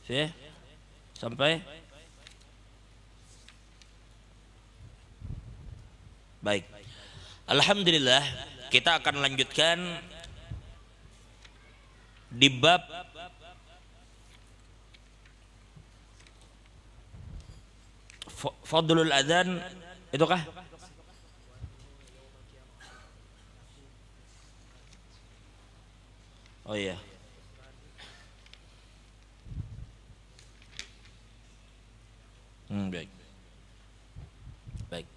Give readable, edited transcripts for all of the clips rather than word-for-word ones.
Ya, sampai baik. Alhamdulillah, kita akan lanjutkan di bab fadlul adzan, itu kah? Oh iya. Baik. Baik.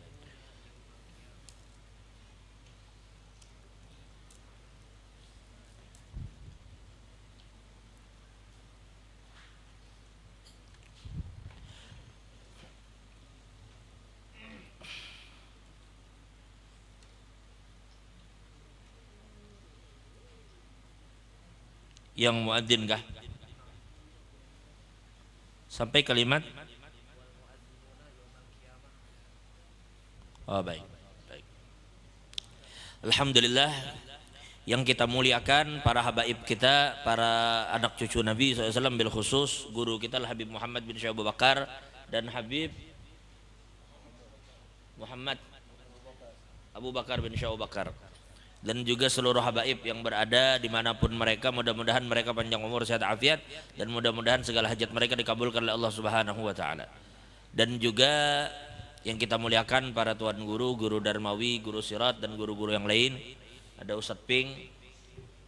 Yang muadzin kah? Sampai kalimat. Oh baik, baik. Alhamdulillah, yang kita muliakan para habaib kita, para anak cucu Nabi SAW, bil khusus guru kita Habib Muhammad bin Syekh Abu Bakar dan Habib Muhammad Abu Bakar bin Syekh Abu Bakar, dan juga seluruh habaib yang berada dimanapun mereka. Mudah-mudahan mereka panjang umur, sehat afiat, dan mudah-mudahan segala hajat mereka dikabulkan oleh Allah Subhanahu wa taala. Dan juga yang kita muliakan para tuan guru, guru Darmawi, guru Sirat, dan guru-guru yang lain. Ada Ustadz Ping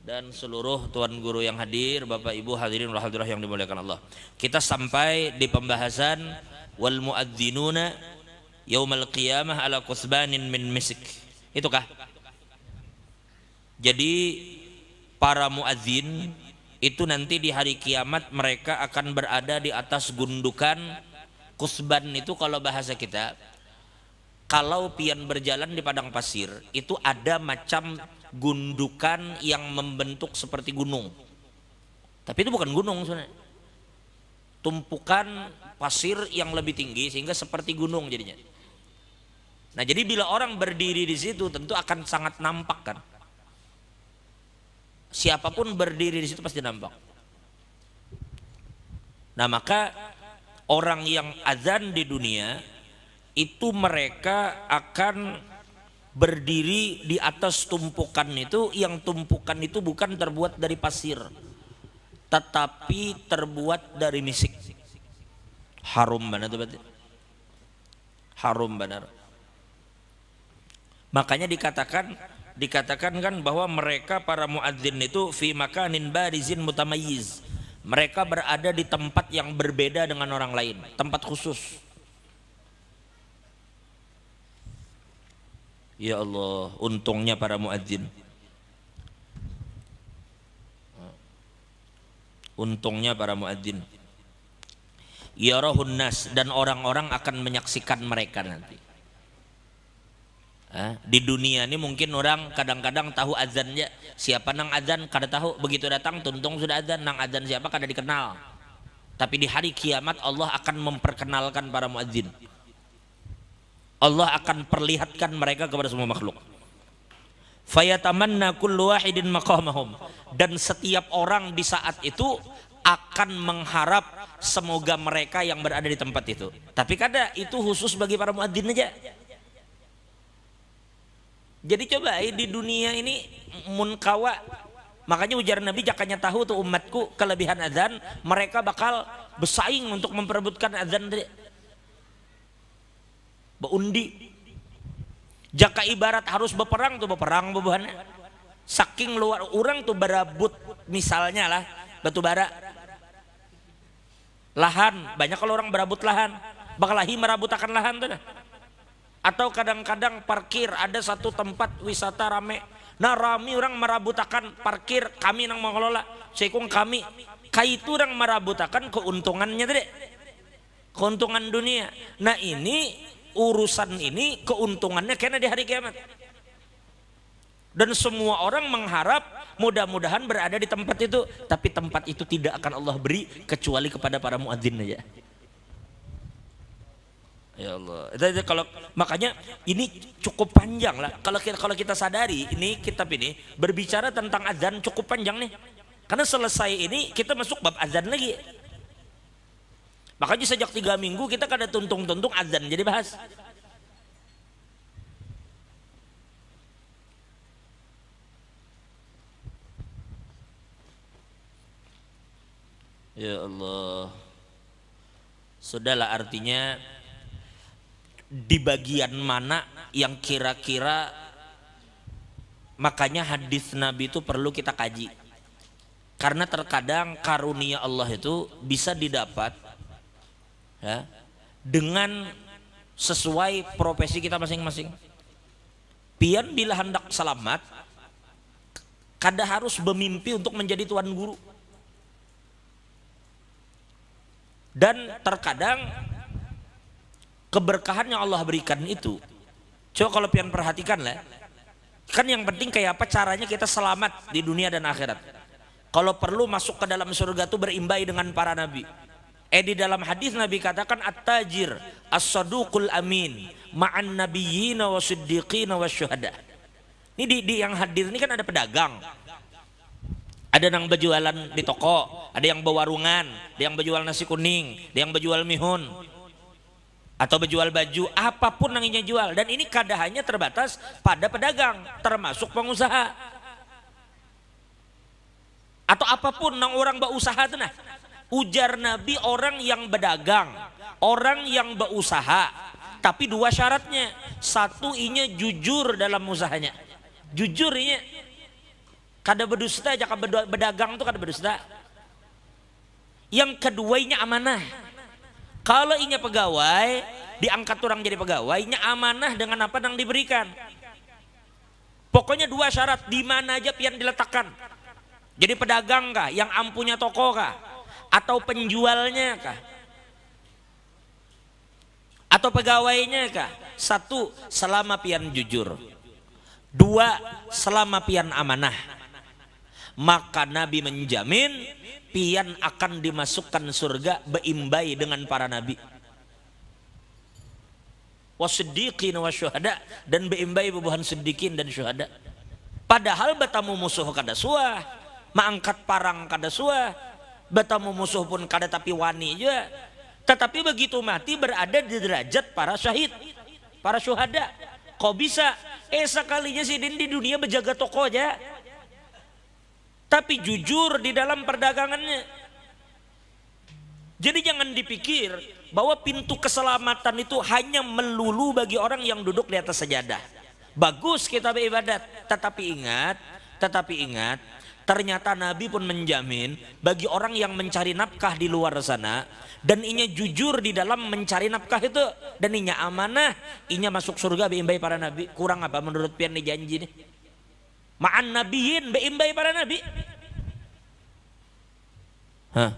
dan seluruh tuan guru yang hadir, Bapak Ibu hadirin wal hadirat yang dimuliakan Allah. Kita sampai di pembahasan wal muadzinuna yaumal qiyamah ala qusbanin min misik. Itukah? Jadi para muadzin itu nanti di hari kiamat mereka akan berada di atas gundukan. Kusban itu kalau bahasa kita, kalau pian berjalan di padang pasir itu ada macam gundukan yang membentuk seperti gunung, tapi itu bukan gunung sebenarnya, tumpukan pasir yang lebih tinggi sehingga seperti gunung jadinya. Nah jadi bila orang berdiri di situ tentu akan sangat nampak kan, siapapun berdiri di situ pasti nampak. Nah maka orang yang azan di dunia itu mereka akan berdiri di atas tumpukan itu, yang tumpukan itu bukan terbuat dari pasir tetapi terbuat dari misik. Harum benar itu berarti. Harum benar. Makanya dikatakan kan bahwa mereka para muadzin itu fi makanin barizin mutamayyiz. Mereka berada di tempat yang berbeda dengan orang lain, tempat khusus. Ya Allah, untungnya para muadzin. Untungnya para muadzin. Yarahun nas, dan orang-orang akan menyaksikan mereka nanti. Di dunia ini mungkin orang kadang-kadang tahu azannya siapa, nang azan kada tahu, begitu datang tuntung sudah azan, nang azan siapa kada dikenal. Tapi di hari kiamat Allah akan memperkenalkan para muadzin. Allah akan perlihatkan mereka kepada semua makhluk. Fayatamanna kullu wahidin maqamahum, dan setiap orang di saat itu akan mengharap semoga mereka yang berada di tempat itu. Tapi kada itu khusus bagi para muadzin aja. Jadi coba di dunia ini munkawa, makanya ujar Nabi jakanya tahu tuh umatku kelebihan azan, mereka bakal bersaing untuk memperebutkan azan tadi. Beundi. Jaka ibarat harus berperang tuh berperang bebuhannya. Saking luar orang tuh berebut misalnya lah batu bara. Lahan, banyak kalau orang berebut lahan, bakalahi merabutakan lahan tuh. Atau kadang-kadang parkir, ada satu tempat wisata rame, nah rame orang merabutakan parkir, kami yang mengelola, sekung kami, kaitu orang merabutakan keuntungannya tadi, keuntungan dunia. Nah ini urusan ini keuntungannya karena di hari kiamat, dan semua orang mengharap mudah-mudahan berada di tempat itu, tapi tempat itu tidak akan Allah beri kecuali kepada para muadzin aja. Ya Allah, itu kalau makanya ini cukup panjang lah. Kalau kita sadari ini kitab ini berbicara tentang azan cukup panjang nih. Karena selesai ini kita masuk bab azan lagi. Makanya sejak 3 minggu kita kada tuntung-tuntung azan jadi bahas. Ya Allah. Sudahlah, artinya di bagian mana yang kira-kira, makanya hadis Nabi itu perlu kita kaji. Karena terkadang karunia Allah itu bisa didapat ya, dengan sesuai profesi kita masing-masing. Pian bila hendak selamat, kada harus bermimpi untuk menjadi tuan guru. Dan terkadang keberkahan yang Allah berikan itu, coba kalau pian perhatikan lah, kan yang penting kayak apa caranya kita selamat di dunia dan akhirat. Kalau perlu masuk ke dalam surga itu berimbai dengan para nabi. Di dalam hadis Nabi katakan at-tajir as-saduqul amin ma'an nabiyyina wa siddiqina wa syuhada. Ini di yang hadir ini kan ada pedagang. Ada yang berjualan di toko, ada yang berwarungan, ada yang berjual nasi kuning, ada yang berjual mihun, atau berjual baju, apapun yang ingin jual. Dan ini kada hanya terbatas pada pedagang, termasuk pengusaha. Atau apapun yang orang berusaha itu nah. Ujar Nabi, orang yang berdagang, orang yang berusaha, tapi 2 syaratnya. Satu, inya jujur dalam usahanya. Jujur inya. Kada berdusta, jaka berdagang itu kada berdusta. Yang kedua, inya amanah. Kalau inya pegawai, diangkat orang jadi pegawai, inya amanah dengan apa yang diberikan. Pokoknya 2 syarat, di mana aja pian diletakkan. Jadi pedagang kah, yang ampunya toko kah, atau penjualnya kah, atau pegawainya kah? 1, selama pian jujur. 2, selama pian amanah. Maka Nabi menjamin pian akan dimasukkan surga beimbai dengan para nabi. Wasiddiqin wa syuhada, dan beimbai bubuhan siddiqin dan syuhada. Padahal betamu musuh kada suah, maangkat parang kada suah, betamu musuh pun kada tapi wani juga. Tetapi begitu mati berada di derajat para syahid, para syuhada. Kok bisa? Sekalinya si di dunia berjaga toko aja, tapi jujur di dalam perdagangannya. Jadi jangan dipikir bahwa pintu keselamatan itu hanya melulu bagi orang yang duduk di atas sajadah. Bagus kita beribadat, tetapi ingat, ternyata Nabi pun menjamin bagi orang yang mencari nafkah di luar sana, dan inya jujur di dalam mencari nafkah itu, dan inya amanah, inya masuk surga beimbai para nabi. Kurang apa menurut pian nih janji nih? Ma'an nabiyin, beimbai para nabi. Hah?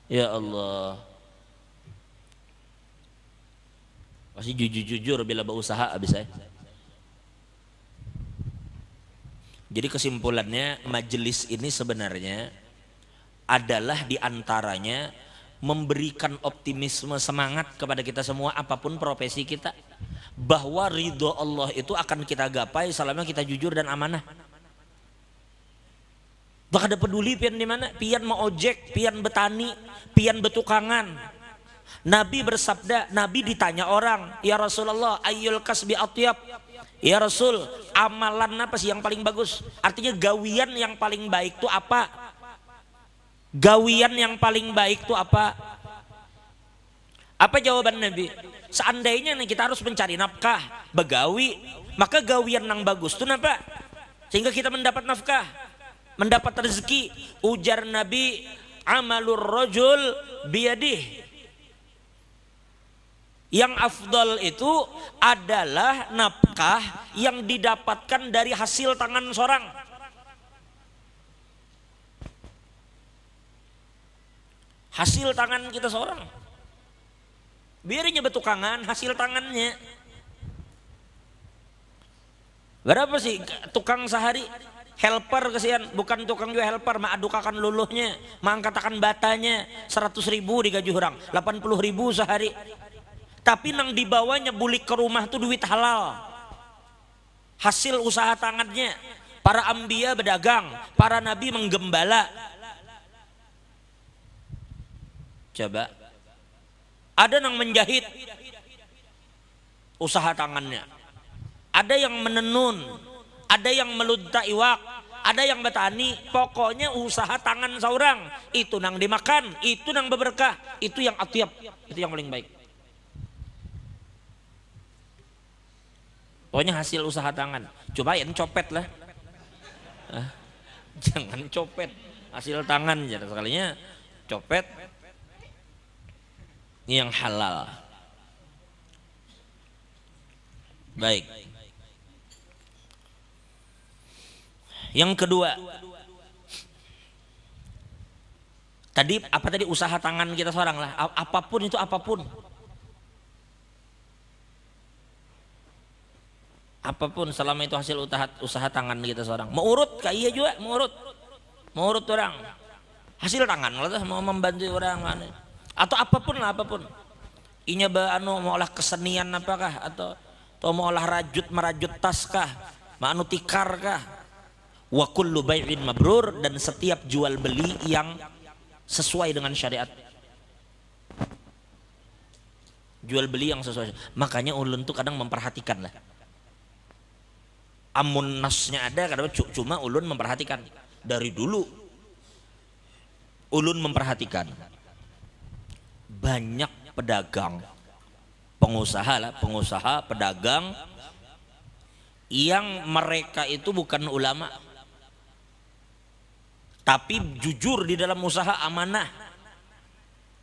Ya Allah. Pasti jujur-jujur bila berusaha habis saya. Jadi kesimpulannya, majelis ini sebenarnya adalah diantaranya memberikan optimisme, semangat kepada kita semua apapun profesi kita, bahwa ridho Allah itu akan kita gapai selama kita jujur dan amanah. Bahkan ada peduli pian di mana, pian mau ojek, pian betani, pian betukangan. Nabi bersabda, Nabi ditanya orang, ya Rasulullah, ayyul kasbi atyab. Ya Rasul, amalan apa sih yang paling bagus? Artinya gawian yang paling baik itu apa? Gawian yang paling baik itu apa? Apa jawaban Nabi? Seandainya nih kita harus mencari nafkah, begawi, maka gawian yang bagus itu apa? Sehingga kita mendapat nafkah, mendapat rezeki. Ujar Nabi, amalur rajul biyadih. Yang afdal itu adalah nafkah yang didapatkan dari hasil tangan seorang. Hasil tangan kita seorang. Biarnya betukangan, hasil tangannya. Berapa sih tukang sehari? Helper kesian, bukan tukang juga helper, maadukakan luluhnya, mengangkatakan batanya, 100.000 digaji orang, 80.000 sehari. Tapi nang dibawanya bulik ke rumah tuh duit halal, hasil usaha tangannya. Para ambia berdagang, para nabi menggembala. Coba Ada yang menjahit, usaha tangannya. Ada yang menenun, ada yang melunta iwak, ada yang bertani. Pokoknya usaha tangan seorang itu nang dimakan, itu nang berberkah, itu yang atyab, itu yang paling baik. Pokoknya hasil usaha tangan. Cobain copet lah. Jangan copet hasil tangan, jadi sekalinya copet yang halal. Baik. Yang kedua, tadi apa tadi, usaha tangan kita seorang lah, apapun itu, apapun selama itu hasil usaha tangan kita seorang. Mau urut kayak iya juga, mau urut orang hasil tangan lah, mau membantu orang mana, atau apapun lah, apapun inya mau olah kesenian apakah, atau mau olah merajut tas kah, mau tikar kah. Wa kullu bai'in mabrur, dan setiap jual beli yang sesuai dengan syariat. Jual beli yang sesuai. Makanya ulun tuh kadang memperhatikan lah. Amun nasnya ada, kadang cuma ulun memperhatikan. Dari dulu ulun memperhatikan banyak pedagang, pengusaha pedagang yang mereka itu bukan ulama, tapi jujur di dalam usaha, amanah.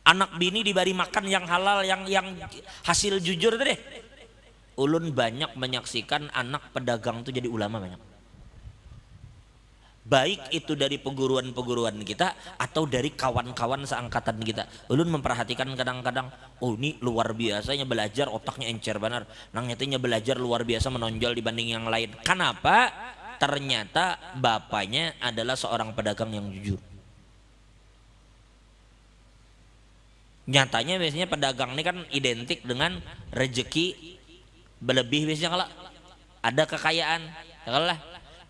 Anak bini diberi makan yang halal, yang hasil jujur itu deh. Ulun banyak menyaksikan anak pedagang itu jadi ulama banyak. Baik itu dari perguruan kita atau dari kawan-kawan seangkatan kita. Ulun memperhatikan kadang-kadang, oh ini luar biasanya belajar, otaknya encer benar. Nang nyatanya belajar luar biasa, menonjol dibanding yang lain. Kenapa? Ternyata bapaknya adalah seorang pedagang yang jujur. Nyatanya biasanya pedagang ini kan identik dengan rezeki berlebih, biasanya kalau ada kekayaan, ya lah.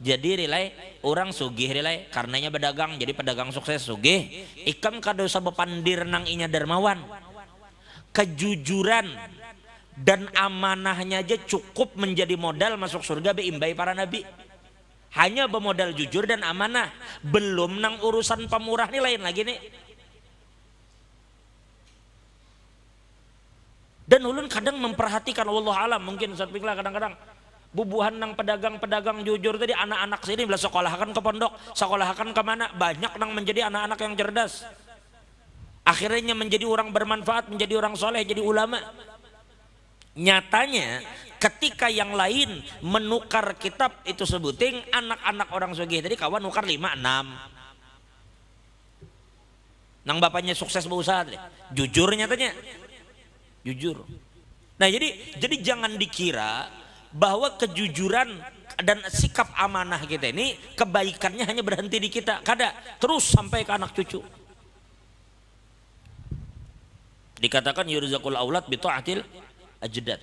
Jadi rilai orang sugih rilai karenanya pedagang, jadi pedagang sukses sugih. Ikam kada usah bepandir nang inya dermawan. Kejujuran dan amanahnya aja cukup menjadi modal masuk surga beimbai para nabi. Hanya bermodal jujur dan amanah, belum nang urusan pemurah nih lain lagi nih. Dan ulun kadang memperhatikan, wallah alam, mungkin Ustaz Fiklah kadang-kadang bubuhan nang pedagang-pedagang jujur tadi, anak-anak sini bila sekolahkan ke pondok, sekolahkan ke mana, banyak nang menjadi anak-anak yang cerdas. Akhirnya menjadi orang bermanfaat, menjadi orang soleh, jadi ulama. Nyatanya ketika yang lain menukar kitab itu sebuting anak-anak orang sugih tadi kawan nukar 5, 6. Nang bapaknya sukses berusaha tadi. Jujur nyatanya. Jujur. Nah jadi jangan dikira bahwa kejujuran dan sikap amanah kita ini kebaikannya hanya berhenti di kita. Kada, terus sampai ke anak cucu. Dikatakan yurzaqul aulad bi ta'atil ajdad.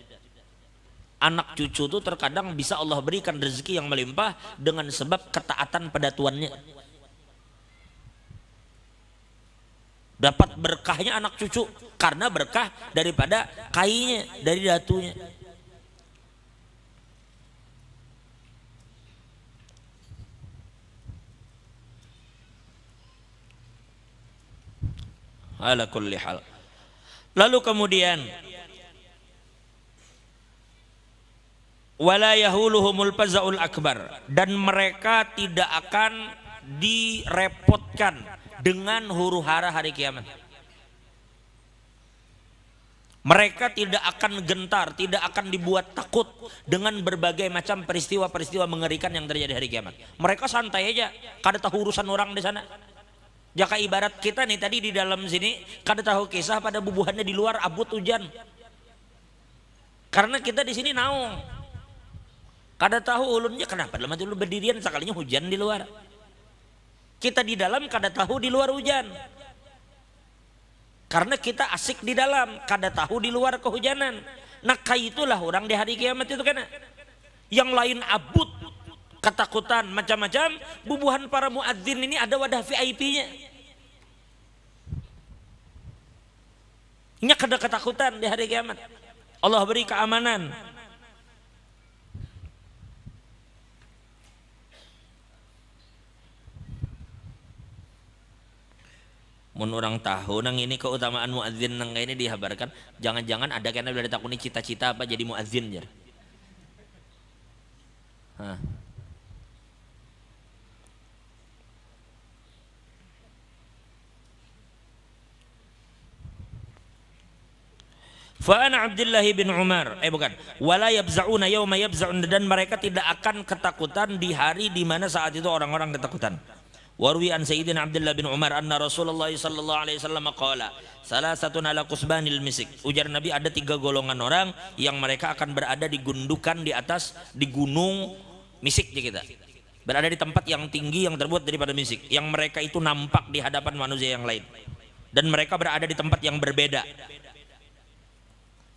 Anak cucu itu terkadang bisa Allah berikan rezeki yang melimpah dengan sebab ketaatan pada tuannya. Dapat berkahnya anak cucu karena berkah daripada kainya, dari datunya. Ala kulli hal. Lalu kemudian wala yahuluhumul fazaul akbar, dan mereka tidak akan direpotkan dengan huru hara hari kiamat. Mereka tidak akan gentar, tidak akan dibuat takut dengan berbagai macam peristiwa-peristiwa mengerikan yang terjadi hari kiamat. Mereka santai aja, kada tahu urusan orang di sana. Jaka ibarat kita nih tadi di dalam sini kada tahu kisah pada bubuhannya di luar abut hujan. Karena kita di sini naung. Kada tahu ulunnya kenapa dalam hati ulun berdirian sekalinya hujan di luar. Kita di dalam kada tahu di luar hujan. Karena kita asik di dalam, kada tahu di luar kehujanan. Nah itulah orang di hari kiamat itu kan. Yang lain abut, ketakutan macam-macam, bubuhan para muadzin ini ada wadah VIP-nya. Nya kada ketakutan di hari kiamat. Allah beri keamanan. Mun orang tahu nang ini keutamaan muadzin nang ini dihabarkan, jangan-jangan ada kena dari takuni cita-cita apa jadi muadzin jar. Fa ana Abdullah bin Umar, bukan, wala yabza'una yauma yabza'un, dan mereka tidak akan ketakutan di hari di mana saat itu orang-orang ketakutan. Warwi an Sayyidina Abdullah bin Umar anna Rasulullah sallallahu alaihi wasallam qala salasatun ala kusbanil misik. Ujar Nabi, ada 3 golongan orang yang mereka akan berada di gundukan di atas di gunung misik kita. Berada di tempat yang tinggi yang terbuat daripada misik, yang mereka itu nampak di hadapan manusia yang lain. Dan mereka berada di tempat yang berbeda.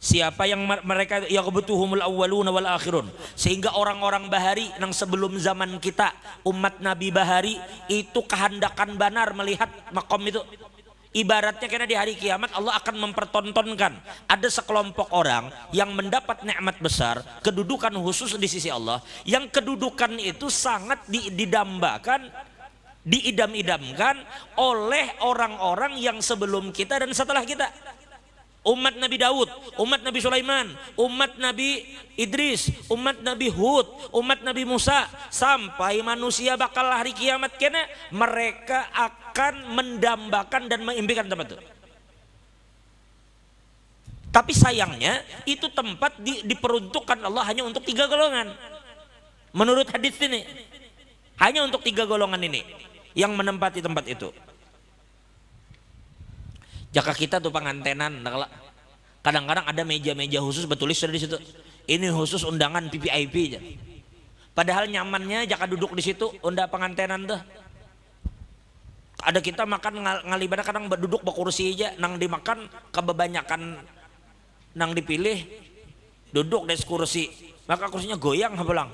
Siapa yang mereka yaghbutuhumul awwaluna wal akhirun, sehingga orang-orang bahari yang sebelum zaman kita, umat Nabi bahari itu kehandakan banar melihat makom itu. Ibaratnya karena di hari kiamat Allah akan mempertontonkan ada sekelompok orang yang mendapat nikmat besar, kedudukan khusus di sisi Allah, yang kedudukan itu sangat didambakan, diidam-idamkan oleh orang-orang yang sebelum kita dan setelah kita. Umat Nabi Daud, umat Nabi Sulaiman, umat Nabi Idris, umat Nabi Hud, umat Nabi Musa, sampai manusia bakal hari kiamat kena mereka akan mendambakan dan mengimpikan tempat itu. Tapi sayangnya itu tempat diperuntukkan Allah hanya untuk 3 golongan. Menurut hadis ini hanya untuk 3 golongan ini yang menempati tempat itu. Jaka kita tuh pengantenan, kadang-kadang ada meja-meja khusus bertulis di situ. Ini khusus undangan VIP aja. Padahal nyamannya jaka duduk di situ unda pengantenan tuh. Ada kita makan ngalibana kadang duduk berkursi aja, nang dimakan kebanyakan nang dipilih duduk di kursi, maka kursinya goyang habelang.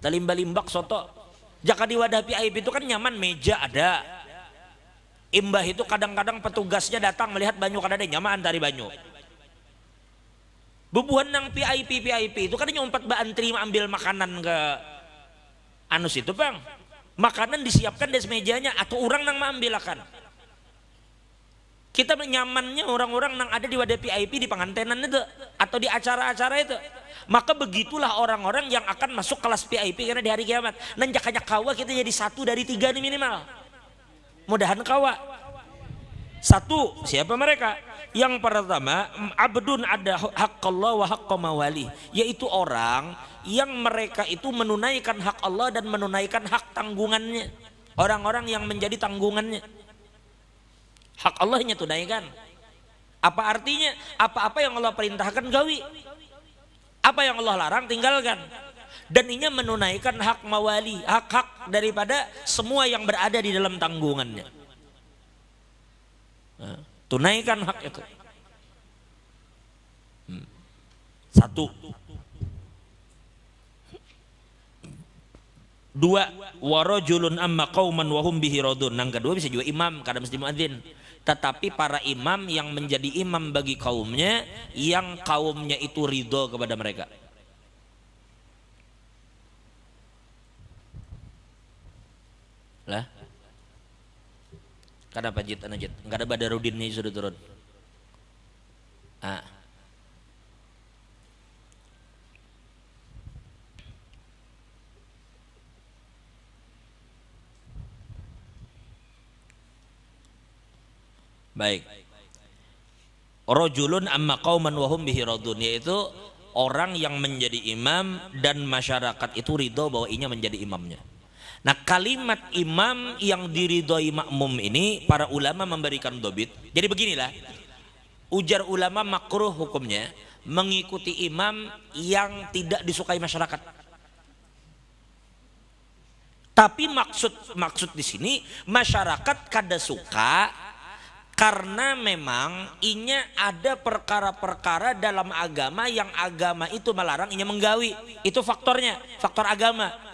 Talimba-limbak soto. Jaka di wadah VIP itu kan nyaman, meja ada. Imbah itu kadang-kadang petugasnya datang melihat banyu kada ada nyaman dari banyu. Bubuhan nang VIP itu kan nyompat ba antri ambil makanan ke anus itu bang. Makanan disiapkan di mejanya atau orang nang mengambil akan. Kita nyamannya orang-orang nang ada di wadah VIP di pengantenan itu atau di acara-acara itu. Maka begitulah orang-orang yang akan masuk kelas VIP karena di hari kiamat. Nanjakanya kawa kita jadi 1 dari 3 nih minimal. Mudahan kawa. 1, siapa mereka? Yang pertama, abdun ada haqqallah wa haqqa mawali, yaitu orang yang mereka itu menunaikan hak Allah dan menunaikan hak tanggungannya. Orang-orang yang menjadi tanggungannya. Hak Allahnya tunaikan. Apa artinya? Apa-apa yang Allah perintahkan gawi. Apa yang Allah larang tinggalkan. Dan ini menunaikan hak mawali, hak-hak daripada semua yang berada di dalam tanggungannya. Nah, tunaikan hak itu. 1. 2, warajulun amma qauman wa hum bihi radun. Yang kedua bisa juga imam, kadang mesti muadzin. Tetapi para imam yang menjadi imam bagi kaumnya, yang kaumnya itu ridho kepada mereka. Lah, kenapa jit anajit? Enggak ada Badarudin nih sudah turun. Baik. Rajulun amma qauman wa hum bihi radun, yaitu orang yang menjadi imam dan masyarakat itu ridho bahwa inya menjadi imamnya. Nah, kalimat imam yang diridhoi makmum ini para ulama memberikan dobit. Jadi beginilah, ujar ulama makruh hukumnya mengikuti imam yang tidak disukai masyarakat. Tapi maksud di sini masyarakat kada suka karena memang inya ada perkara-perkara dalam agama yang agama itu melarang inya menggawi. Itu faktornya, faktor agama.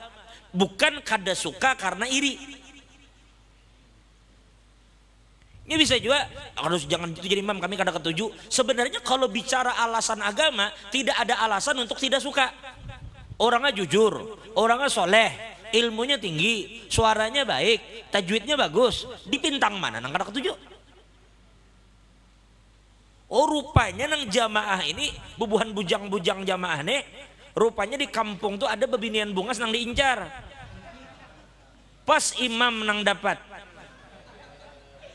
Bukan kada suka karena iri. Ini bisa juga harus jangan itu jadi imam, kami kada ketujuh. Sebenarnya kalau bicara alasan agama, tidak ada alasan untuk tidak suka. Orangnya jujur, orangnya soleh, ilmunya tinggi, suaranya baik, tajwidnya bagus, dipintang mana nang kada ketujuh. Oh rupanya nang jamaah ini bubuhan bujang-bujang jamaah nih, rupanya di kampung tuh ada bebinian bungas nang diincar. Pas imam nang dapat,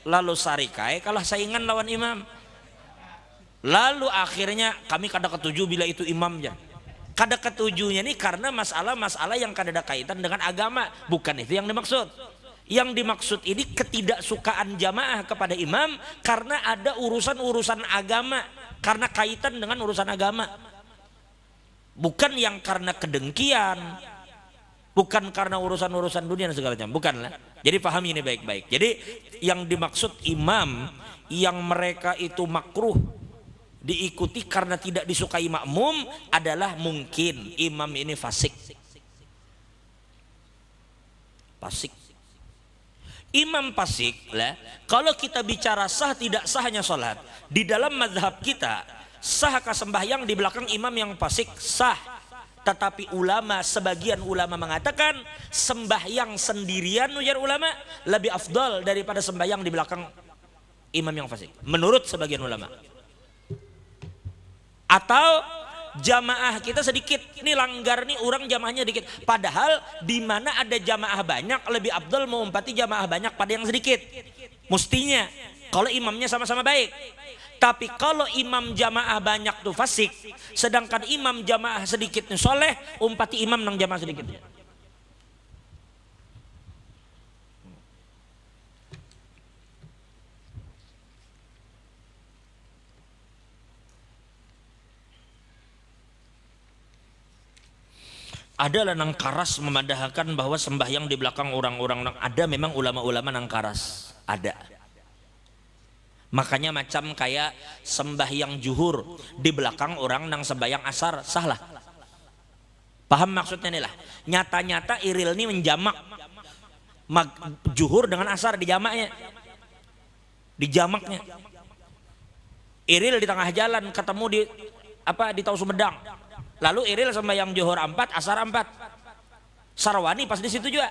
lalu sarikai kalah saingan lawan imam. Lalu akhirnya kami kada ketujuh bila itu imamnya. Kada ketujuhnya ini karena masalah-masalah yang kada ada kaitan dengan agama, bukan itu yang dimaksud. Yang dimaksud ini ketidaksukaan jamaah kepada imam karena ada urusan-urusan agama, karena kaitan dengan urusan agama. Bukan yang karena kedengkian, bukan karena urusan-urusan dunia dan segala macam, bukanlah. Jadi pahami ini baik-baik. Jadi yang dimaksud imam yang mereka itu makruh diikuti karena tidak disukai makmum adalah mungkin imam ini fasik. Fasik. Imam fasik lah. Kalau kita bicara sah tidak sahnya sholat, di dalam mazhab kita sahkah sembahyang di belakang imam yang fasik? Sah. Tetapi ulama, sebagian ulama mengatakan sembahyang sendirian, ujar ulama, lebih afdal daripada sembahyang di belakang imam yang fasik, menurut sebagian ulama. Atau jamaah kita sedikit, ini langgar nih orang jamaahnya dikit, padahal di mana ada jamaah banyak lebih afdal mengumpati jamaah banyak pada yang sedikit, mestinya kalau imamnya sama-sama baik. Tapi kalau imam jamaah banyak tuh fasik, sedangkan imam jamaah sedikit nih soleh, umpati imam nang jamaah sedikit. Ada nang karas memandahkan bahwa sembahyang di belakang orang-orang nang, ada memang ulama-ulama nang karas, ada. Makanya macam kayak sembahyang zuhur di belakang orang nang sembahyang asar, sahlah. Paham maksudnya nih lah. Nyata-nyata iril ini menjamak zuhur dengan asar di jamaknya, di jamaknya. Iril di tengah jalan ketemu di di Tau Sumedang. Lalu iril sembahyang zuhur 4, asar 4. Sarwani pas di situ juga.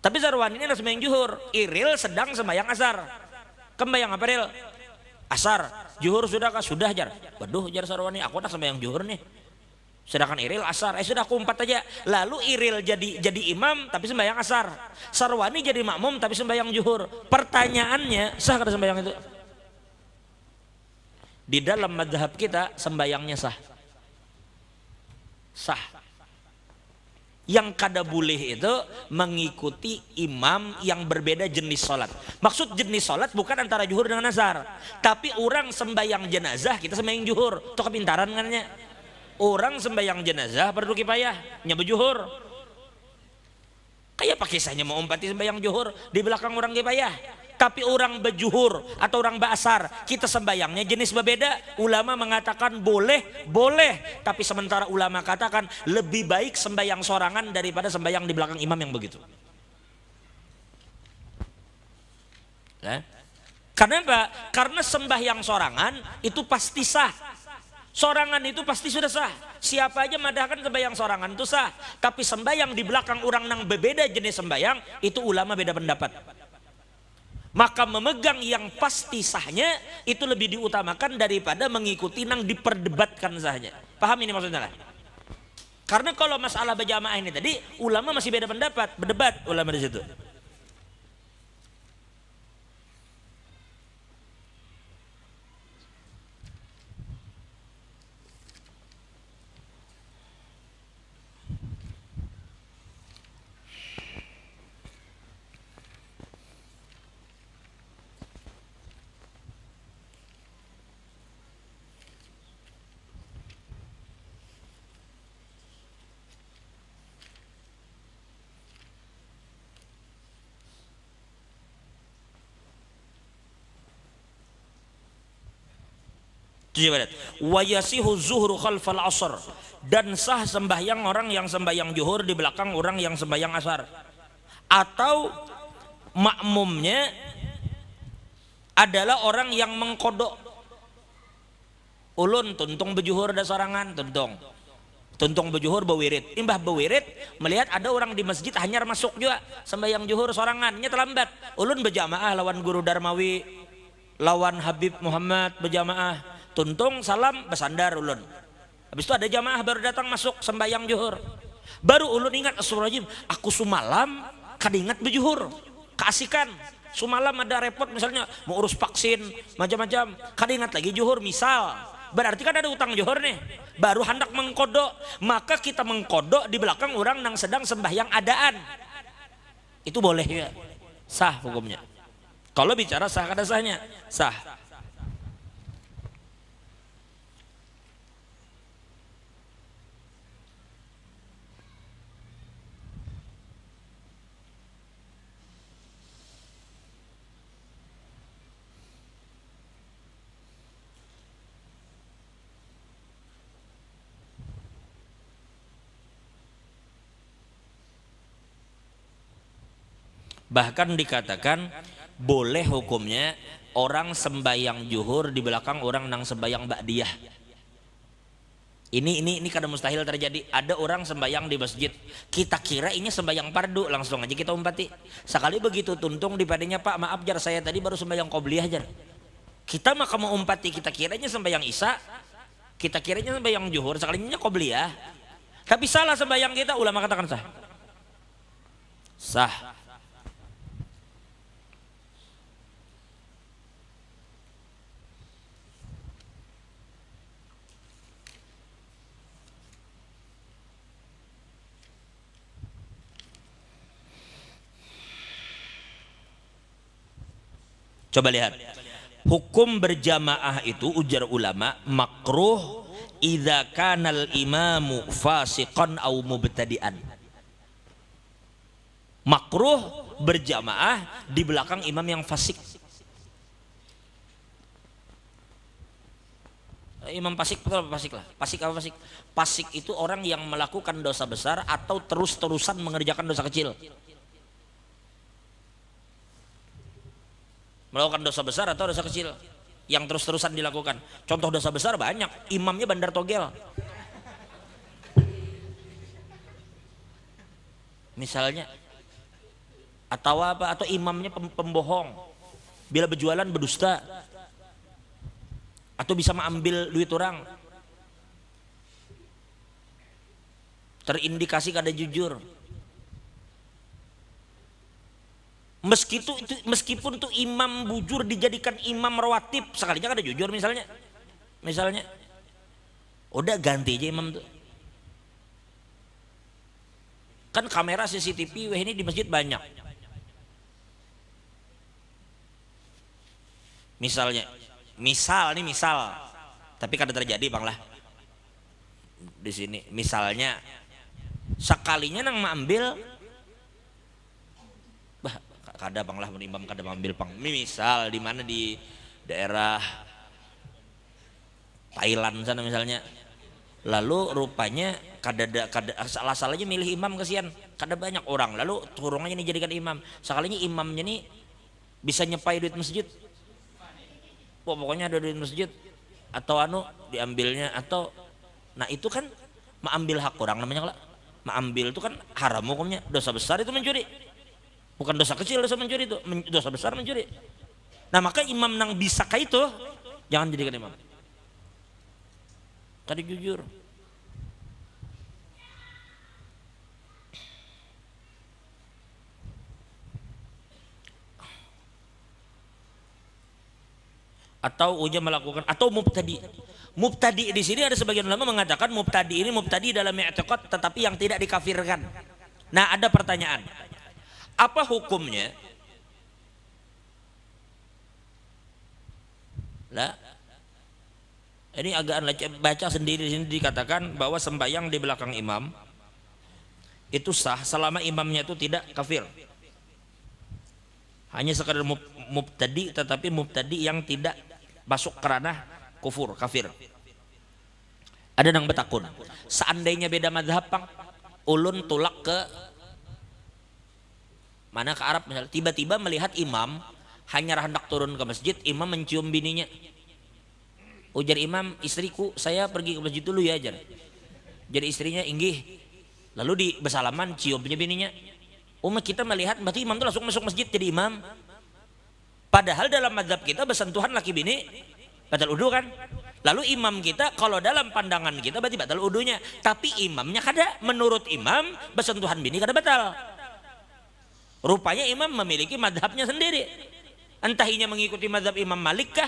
Tapi Sarwani ini ada sembahyang zuhur, iril sedang sembahyang asar. Kembayang apa iril? Asar. Zuhur sudah kah? Sudah jar. Waduh jar Sarwani, aku nak sembahyang zuhur nih. Sedangkan iril asar, sudah aku 4 aja. Lalu iril jadi imam tapi sembahyang asar. Sarwani jadi makmum tapi sembahyang zuhur. Pertanyaannya, sah kada sembahyang itu? Di dalam mazhab kita sembayangnya sah. Sah. Yang kada boleh itu mengikuti imam yang berbeda jenis sholat. Maksud jenis sholat bukan antara zuhur dengan asar, tapi orang sembayang jenazah kita sembayang zuhur. Itu kepintaran kannya. Orang sembayang jenazah fardu kifayah nyabu zuhur. Kayak pakai saja mau umpati sembayang zuhur di belakang orang kifayah. Tapi orang bejuhur atau orang basar kita sembayangnya jenis berbeda. Ulama mengatakan boleh, boleh. Tapi sementara ulama katakan lebih baik sembayang sorangan daripada sembayang di belakang imam yang begitu. Karena apa? Karena sembahyang sorangan itu pasti sah. Sorangan itu pasti sudah sah. Siapa aja madahkan sembahyang sorangan itu sah. Tapi sembahyang di belakang orang yang berbeda jenis sembahyang itu ulama beda pendapat. Maka memegang yang pasti sahnya itu lebih diutamakan daripada mengikuti yang diperdebatkan sahnya. Paham ini maksudnya lah? Karena kalau masalah berjamaah ini tadi ulama masih beda pendapat, berdebat ulama di situ. Wa yasihu zuhru khalfal asr, dan sah sembahyang orang yang sembahyang zuhur di belakang orang yang sembahyang asar, atau makmumnya adalah orang yang mengkodok. Ulun tuntung bejuhur da sorangan, tuntung bejuhur bewirit. Imbah bewirit melihat ada orang di masjid hanyar masuk juga sembahyang juhur sorangan, nya terlambat. Ulun berjamaah lawan guru Darmawi, lawan Habib Muhammad berjamaah. Tuntung salam bersandar ulun. Habis itu ada jamaah baru datang masuk sembahyang juhur. Baru ulun ingat astagfirullahaladzim, aku sumalam kadingat bejuhur. Keasikan. Sumalam ada repot misalnya mau urus vaksin macam-macam. Kadingat lagi juhur misal. Berarti kan ada utang juhur nih. Baru hendak mengkodok. Maka kita mengkodok di belakang orang yang sedang sembahyang adaan. Itu boleh ya. Sah hukumnya. Kalau bicara sah kada sahnya. Sah. Bahkan dikatakan boleh hukumnya orang sembayang juhur di belakang orang nang sembayang ba'diyah. Ini kadang mustahil terjadi. Ada orang sembayang di masjid, kita kira ini sembayang pardu, langsung aja kita umpati. Sekali begitu tuntung di padanya, Pak maaf jar saya tadi baru sembayang qobliyah jar. Kita maka mau umpati, kita kiranya sembayang isya, kita kiranya sembayang juhur, sekalinya qobliyah. Tapi salah sembayang kita, ulama katakan sah. Sah. Coba lihat, hukum berjamaah itu ujar ulama makruh idza kanal imamu fasiqan au mubtadi'an. Makruh berjamaah di belakang imam yang fasik. Imam fasik betul apa fasik lah? Fasik apa fasik? Fasik itu orang yang melakukan dosa besar atau terus-terusan mengerjakan dosa kecil. Melakukan dosa besar atau dosa kecil yang terus-terusan dilakukan. Contoh dosa besar banyak, imamnya bandar togel misalnya, atau apa, atau imamnya pembohong, bila berjualan berdusta, atau bisa mengambil duit orang, terindikasi kada jujur. Meskipun tuh imam bujur dijadikan imam rawatib, sekalinya kada jujur misalnya udah ganti aja imam tuh. Kan kamera CCTV wah ini di masjid banyak. Misal, tapi kada terjadi bang lah di sini. Misalnya sekalinya nang mengambil kada bang lah imam kada mengambil pang. Misal di mana di daerah Thailand sana misalnya, lalu rupanya kada salah-salahnya milih imam, kasihan kada banyak orang, lalu turunannya ini jadikan imam, sekalinya imamnya nih bisa nyepai duit masjid, pokoknya ada duit masjid atau diambilnya, atau nah itu kan mengambil hak orang namanya lah. Mengambil itu kan haram hukumnya, dosa besar itu mencuri. Bukan dosa kecil, dosa mencuri itu, dosa besar mencuri. Nah maka imam nang bisa kayak itu jangan jadikan imam. Tadi jujur. Atau uja melakukan, atau mubtadi. Mubtadi di sini ada sebagian ulama mengatakan mubtadi ini mubtadi dalam i'tiqad tetapi yang tidak dikafirkan. Nah ada pertanyaan, apa hukumnya? Lah, ini agak baca sendiri di sini dikatakan bahwa sembahyang di belakang imam itu sah selama imamnya itu tidak kafir. Hanya sekadar mubtadi, tetapi mubtadi yang tidak masuk ke ranah kufur, kafir. Ada nang betakun, seandainya beda mazhab pang, ulun tulak ke mana, ke Arab misalnya, tiba-tiba melihat imam Hanya hendak turun ke masjid, imam mencium bininya. Ujar imam, istriku, saya pergi ke masjid dulu ya, ajar. Jadi istrinya, inggih. Lalu di bersalaman ciumnya bininya. Umat kita melihat berarti imam itu langsung masuk masjid jadi imam. Padahal dalam mazhab kita bersentuhan laki bini batal udu kan. Lalu imam kita kalau dalam pandangan kita berarti batal udunya. Tapi imamnya kada. Menurut imam bersentuhan bini kada batal. Rupanya imam memiliki mazhabnya sendiri. Entah inya mengikuti mazhab Imam Malik kah?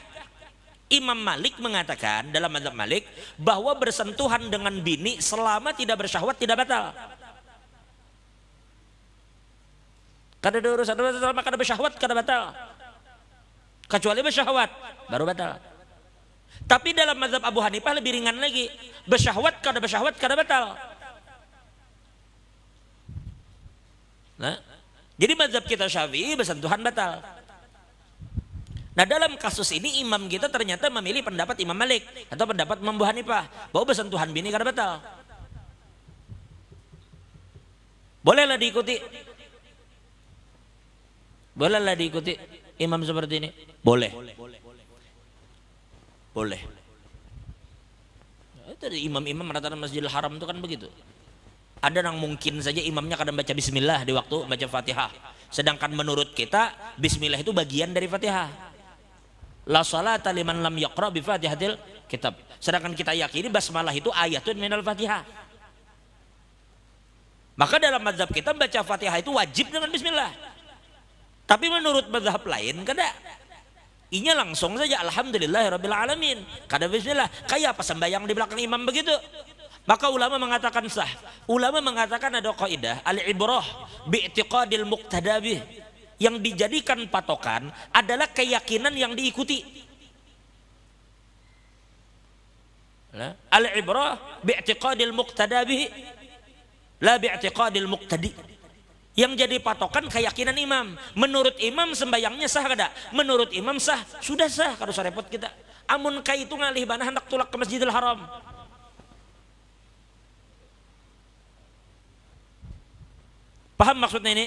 Imam Malik mengatakan dalam mazhab Malik bahwa bersentuhan dengan bini selama tidak bersyahwat tidak batal. Kada ada urusan selama kada bersyahwat kada batal. Kecuali bersyahwat baru batal. Tapi dalam mazhab Abu Hanifah lebih ringan lagi. Bersyahwat kada batal. Nah, jadi mazhab kita Syafi'i bersentuhan batal. Nah dalam kasus ini imam kita ternyata memilih pendapat Imam Malik atau pendapat Imam Abu Hanifah bahwa bersentuhan bini kada batal. Bolehlah diikuti. Bolehlah diikuti imam seperti ini. Boleh. Boleh. Itu imam-imam rata-rata Masjidil Haram itu kan begitu. Ada yang mungkin saja imamnya kadang baca bismillah di waktu baca Fatihah. Sedangkan menurut kita bismillah itu bagian dari Fatihah. La salata liman lam yaqra bi Fatihatil kitab. Sedangkan kita yakini basmalah itu ayatun minal Fatihah. Maka dalam mazhab kita baca Fatihah itu wajib dengan bismillah. Tapi menurut mazhab lain kada. Inya langsung saja alhamdulillahirabbil alamin. Kada bismillah. Kayak apa sembahyang di belakang imam begitu? Maka ulama mengatakan sah. Ulama mengatakan ada kaidah al-ibrah bi'tiqadil muqtada bih. Yang dijadikan patokan adalah keyakinan yang diikuti. Al-ibrah bi'tiqadil muqtada bih la bi'tiqadil muqtadi. Yang jadi patokan keyakinan imam. Menurut imam sembayangnya sah kada? Menurut imam sah, sudah sah. Kalau repot kita. Amun kai itu ngalih bana hendak tulak ke Masjidil Haram. Paham maksudnya ini?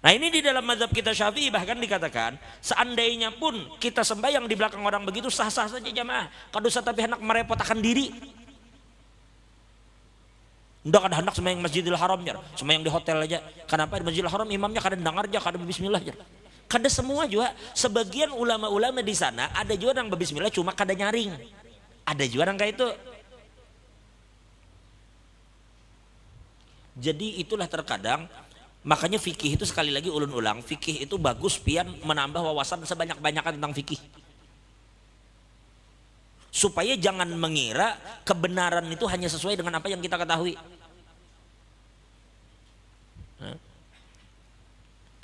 Nah ini di dalam mazhab kita Syafi'i bahkan dikatakan seandainya pun kita sembahyang di belakang orang begitu sah-sah saja jamaah. Kadosa tapi hendak merepotkan diri. Ndak ada hendak sembahyang Masjidil Haram jar, sembahyang di hotel aja. Kenapa di Masjidil Haram imamnya kada dengar aja, kada bismillah jar. Kada semua juga. Sebagian ulama-ulama di sana ada juga yang berbismillah cuma kada nyaring. Ada juga yang kayak itu. Jadi itulah terkadang makanya fikih itu sekali lagi ulun ulang, fikih itu bagus pian menambah wawasan sebanyak-banyakan tentang fikih. Supaya jangan mengira kebenaran itu hanya sesuai dengan apa yang kita ketahui.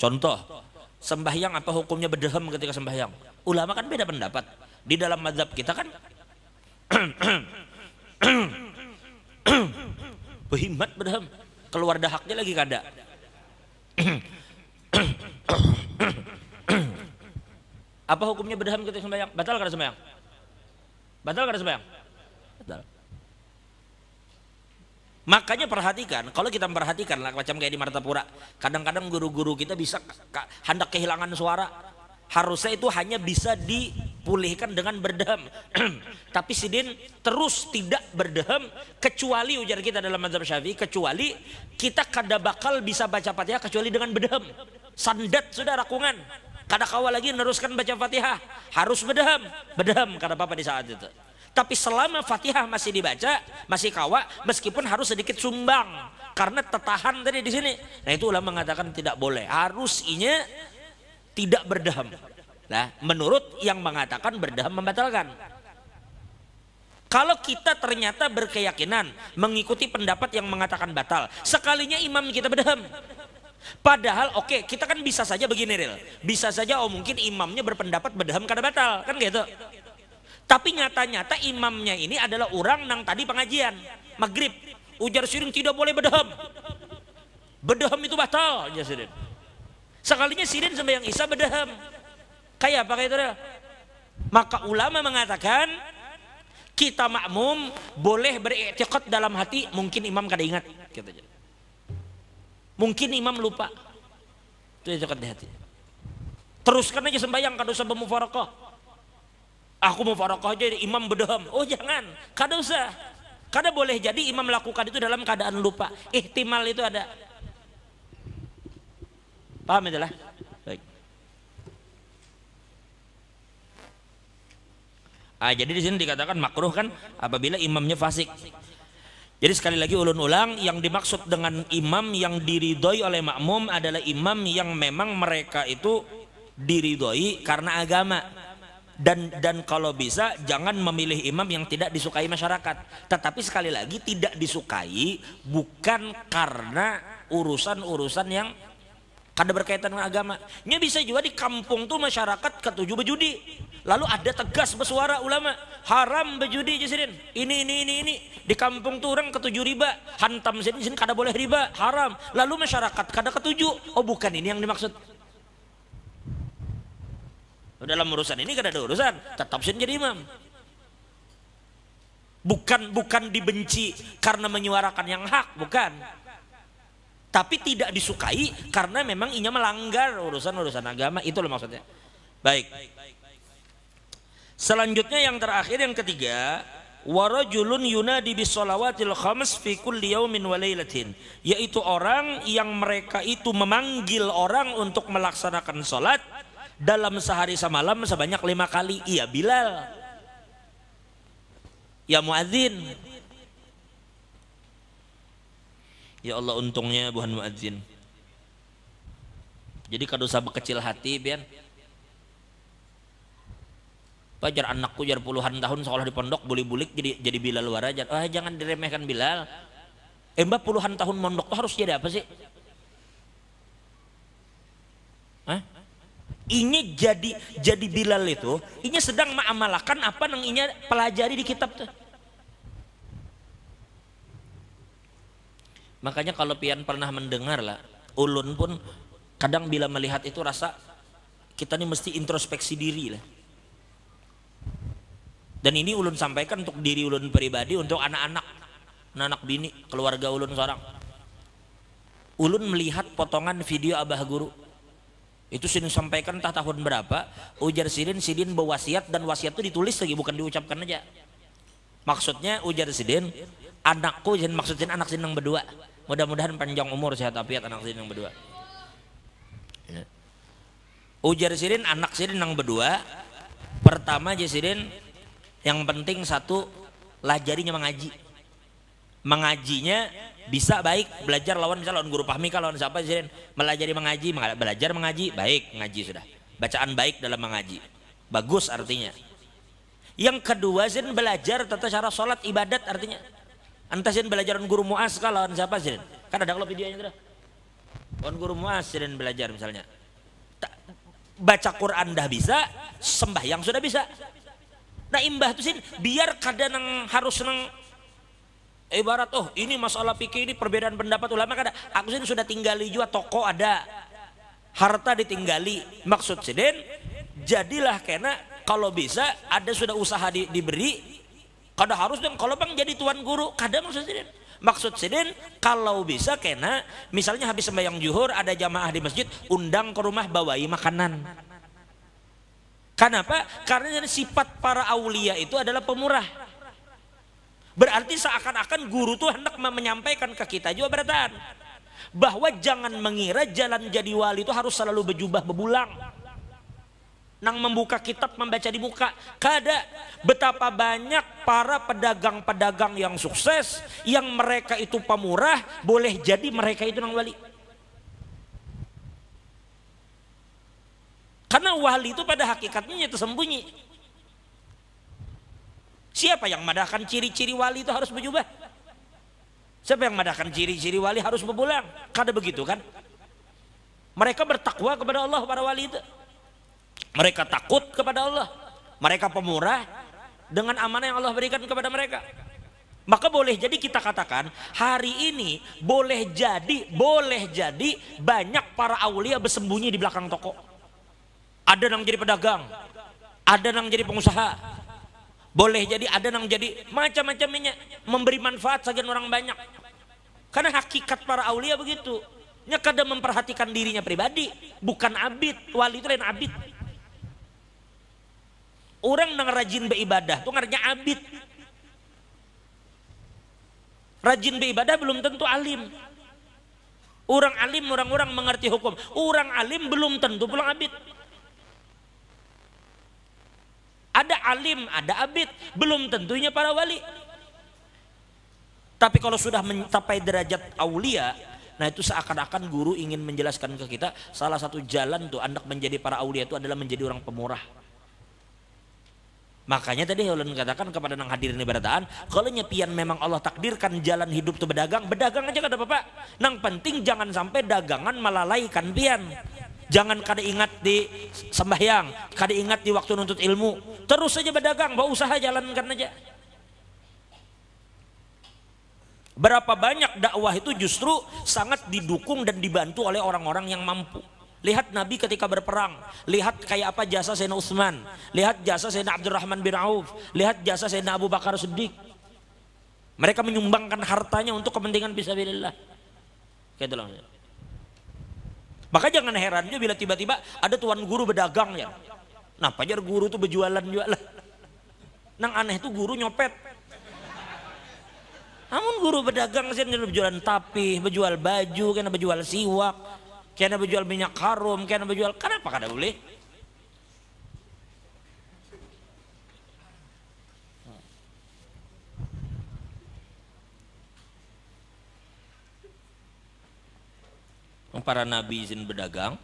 Contoh, sembahyang apa hukumnya berdehem ketika sembahyang? Ulama kan beda pendapat. Di dalam mazhab kita kan berhimmat berdehem, keluar dahaknya lagi kada. Apa hukumnya berdehem ketika sembahyang? Batal kada sembahyang? Batal kada sembahyang? Batal. Makanya perhatikan, kalau kita memperhatikan lah macam kayak di Martapura, kadang-kadang guru-guru kita bisa hendak kehilangan suara. Harusnya itu hanya bisa dipulihkan dengan berdehem. Tapi sidin terus tidak berdehem kecuali ujar kita dalam mazhab Syafi'i, kecuali kita kada bakal bisa baca Fatihah kecuali dengan berdehem. Sandat sudah rakungan. Kada kawal lagi meneruskan baca Fatihah, harus berdehem. Berdehem kada apa-apa di saat itu. Tapi selama Fatihah masih dibaca, masih kawa, meskipun harus sedikit sumbang karena tertahan tadi di sini. Nah itu ulama mengatakan tidak boleh, harus inya tidak berdehem. Nah, menurut yang mengatakan berdehem membatalkan. Kalau kita ternyata berkeyakinan mengikuti pendapat yang mengatakan batal, sekalinya imam kita berdehem. Padahal oke, kita kan bisa saja begini Ril. Bisa saja mungkin imamnya berpendapat berdehem kada batal, kan gitu. Tapi nyata-nyata imamnya ini adalah orang yang tadi pengajian maghrib. Ujar siring tidak boleh berdehem. Berdehem itu batal, ujar siring. Sekalinya sirin sembahyang isya berdehem. Kayak apa kayak itu? Maka ulama mengatakan kita makmum boleh beriktikad dalam hati, mungkin imam kada ingat. Mungkin imam lupa. Itu itiqad di hati. Teruskan aja sembahyang, kada usah bermufarakah. Aku mufarakah aja imam bedaham. Oh jangan, kada usah. Kada boleh jadi imam melakukan itu dalam keadaan lupa. Ihtimal itu ada. Paham itulah? Baik. Jadi di sini dikatakan makruh kan apabila imamnya fasik. Jadi sekali lagi ulun ulang, yang dimaksud dengan imam yang diridhoi oleh makmum adalah imam yang memang mereka itu diridhoi karena agama. Dan kalau bisa jangan memilih imam yang tidak disukai masyarakat. Tetapi sekali lagi tidak disukai bukan karena urusan-urusan yang kada berkaitan dengan agama. Ini bisa juga di kampung tuh masyarakat ketujuh berjudi. Lalu ada tegas bersuara ulama, haram berjudi jasirin. Ini. Di kampung tuh orang ketujuh riba, hantam sini kada boleh riba, haram. Lalu masyarakat kada ketujuh. Oh bukan ini yang dimaksud. Dalam urusan ini kada ada urusan, tetap sini jadi imam. Bukan dibenci karena menyuarakan yang hak, bukan. Tapi tidak disukai karena memang inya melanggar urusan-urusan agama, itu loh maksudnya. Baik. Selanjutnya yang terakhir, yang ketiga, warajulun yunadi bisolawatil khams fi kulli yaumin wa lailatin, yaitu orang yang mereka itu memanggil orang untuk melaksanakan salat dalam sehari semalam sebanyak 5 kali. Iya Bilal, ya muadzin. Ya Allah, untungnya bukan muadzin. Jadi kada usah bekecil hati pian. Pajar anakku jar puluhan tahun sekolah di pondok bulik-bulik jadi Bilal luar aja. Jangan diremehkan Bilal. Mbak puluhan tahun mondok tuh harus jadi apa sih? Ini jadi Bilal itu, ini sedang mengamalkan apa yang inya pelajari di kitab tuh. Makanya kalau pian pernah mendengar lah, ulun pun kadang bila melihat itu rasa kita ini mesti introspeksi diri lah. Dan ini ulun sampaikan untuk diri ulun pribadi, untuk anak-anak bini, keluarga ulun seorang. Ulun melihat potongan video Abah Guru. Itu Sidin sampaikan entah tahun berapa, ujar Sidin berwasiat, dan wasiat itu ditulis lagi, bukan diucapkan aja. Maksudnya ujar Sidin, anakku, maksudnya anak Sidin yang berdua. Mudah-mudahan panjang umur sehat afiat anak Sidin yang berdua. Ya. Ujar Sidin, anak Sidin yang berdua, pertama aja Sidin, yang penting satu, lajarinya mengaji. Mengajinya bisa baik, belajar lawan misalnya lawan guru Fahmika, lawan siapa Sidin, melajari mengaji, belajar mengaji, baik ngaji sudah. Bacaan baik dalam mengaji. Bagus artinya. Yang kedua Sidin belajar tata cara sholat ibadat artinya. Entah Sidin belajar lawan guru Mu'az lawan siapa Sidin. Kan ada kalau videonya tuh. Lawan guru Mu'az Sidin belajar misalnya. Baca Quran dah bisa, sembahyang sudah bisa. Nah imbah tuh Sidin biar kadang harus nang ibarat ini masalah fikih, ini perbedaan pendapat ulama kada. Aku Sidin sudah tinggali juga toko ada, harta ditinggali. Maksud Sidin jadilah kena kalau bisa ada sudah usaha diberi, kada harus dong kalau bang jadi tuan guru kada. Maksud Sidin kalau bisa kena misalnya habis sembahyang zuhur ada jamaah di masjid, undang ke rumah bawai makanan. Kenapa? Karena sifat para aulia itu adalah pemurah. Berarti seakan-akan guru tuh hendak menyampaikan ke kita juga beratan bahwa jangan mengira jalan jadi wali itu harus selalu berjubah bebulang, nang membuka kitab membaca di muka. Kada. Betapa banyak para pedagang-pedagang yang sukses, yang mereka itu pemurah, boleh jadi mereka itu nang wali. Karena wali itu pada hakikatnya tersembunyi. Siapa yang madahkan ciri-ciri wali itu harus berjubah? Siapa yang madahkan ciri-ciri wali harus berbulang? Kada begitu kan? Mereka bertakwa kepada Allah, para wali itu. Mereka takut kepada Allah. Mereka pemurah dengan amanah yang Allah berikan kepada mereka. Maka boleh jadi kita katakan hari ini boleh jadi banyak para aulia bersembunyi di belakang toko. Ada yang jadi pedagang, ada yang jadi pengusaha. Boleh jadi ada yang jadi macam-macamnya, memberi manfaat sekian orang banyak. Karena hakikat para aulia begitu. Nya kada memperhatikan dirinya pribadi, bukan abid. Wali itu lain abid. Orang nang rajin beribadah tuh ngaranya abid. Rajin beribadah belum tentu alim. Orang alim, orang-orang mengerti hukum. Orang alim belum tentu pulang abid. Ada alim, ada abid, belum tentunya para wali. Tapi kalau sudah mencapai derajat aulia, nah itu seakan-akan guru ingin menjelaskan ke kita salah satu jalan tuh anak menjadi para aulia itu adalah menjadi orang pemurah. Makanya tadi ulun katakan kepada nang hadirin ibarataan, kalau nyepian memang Allah takdirkan jalan hidup tuh berdagang, berdagang aja kada apa-apa. Nang penting jangan sampai dagangan melalaikan pian. Jangan kada ingat di sembahyang, kada ingat di waktu nuntut ilmu. Terus saja berdagang, bawa usaha jalankan aja. Berapa banyak dakwah itu justru sangat didukung dan dibantu oleh orang-orang yang mampu. Lihat Nabi ketika berperang, lihat kayak apa jasa Sayyidina Utsman, lihat jasa Sayyidina Abdurrahman bin Auf, lihat jasa Sayyidina Abu Bakar Siddiq. Mereka menyumbangkan hartanya untuk kepentingan fisabilillah. Kayak itu lah. Maka jangan heran juga bila tiba-tiba ada tuan guru berdagang ya. Nah, pajar guru tuh berjualan juga lah. Nang aneh tuh guru nyopet. Namun guru berdagang sih berjualan tapih, berjual baju, kena berjual siwak, kena berjual minyak harum, kena berjual, kenapa kada boleh? Para nabi izin berdagang.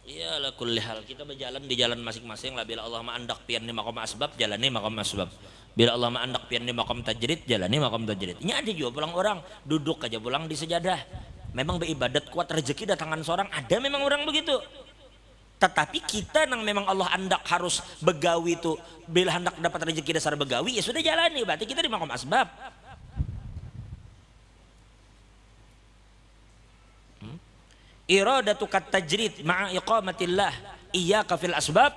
Iyalah kulli hal kita berjalan di jalan masing-masing lah. Bila Allah ma'andak pian ni makom asbab, jalani makom asbab. Bila Allah ma'andak pian ni makom tajrid, jalani makom tajrid. Ini ada juga pulang orang duduk aja pulang di sejadah. Memang beribadat kuat rezeki datangan seorang, ada memang orang begitu. Tetapi kita nang memang Allah andak harus begawi itu, bila hendak dapat rezeki dasar begawi ya sudah jalani, berarti kita di makom asbab. Iradatu kat tajrid ma'a iqamatillah iyyaka fil asbab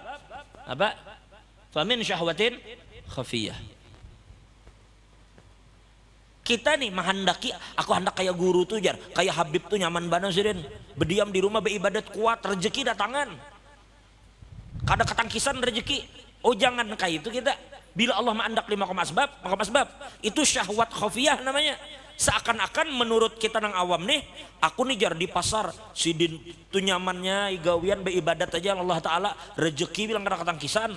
apa? Famin syahwatin khafiyah. Kita nih menghendaki, aku hendak kayak guru tuh jar, kayak Habib tuh nyaman banget sih, berdiam di rumah beribadat kuat, rezeki datangan. Kada ketangkisan rezeki. Oh jangan kayak itu kita. Bila Allah ma'andak lima makom asbab, itu syahwat khafiyah namanya. Seakan-akan menurut kita nang awam nih, aku nih jar di pasar sidin tuh nyamannya igawian beribadat aja Allah Ta'ala, rezeki bilang kada ketangkisan.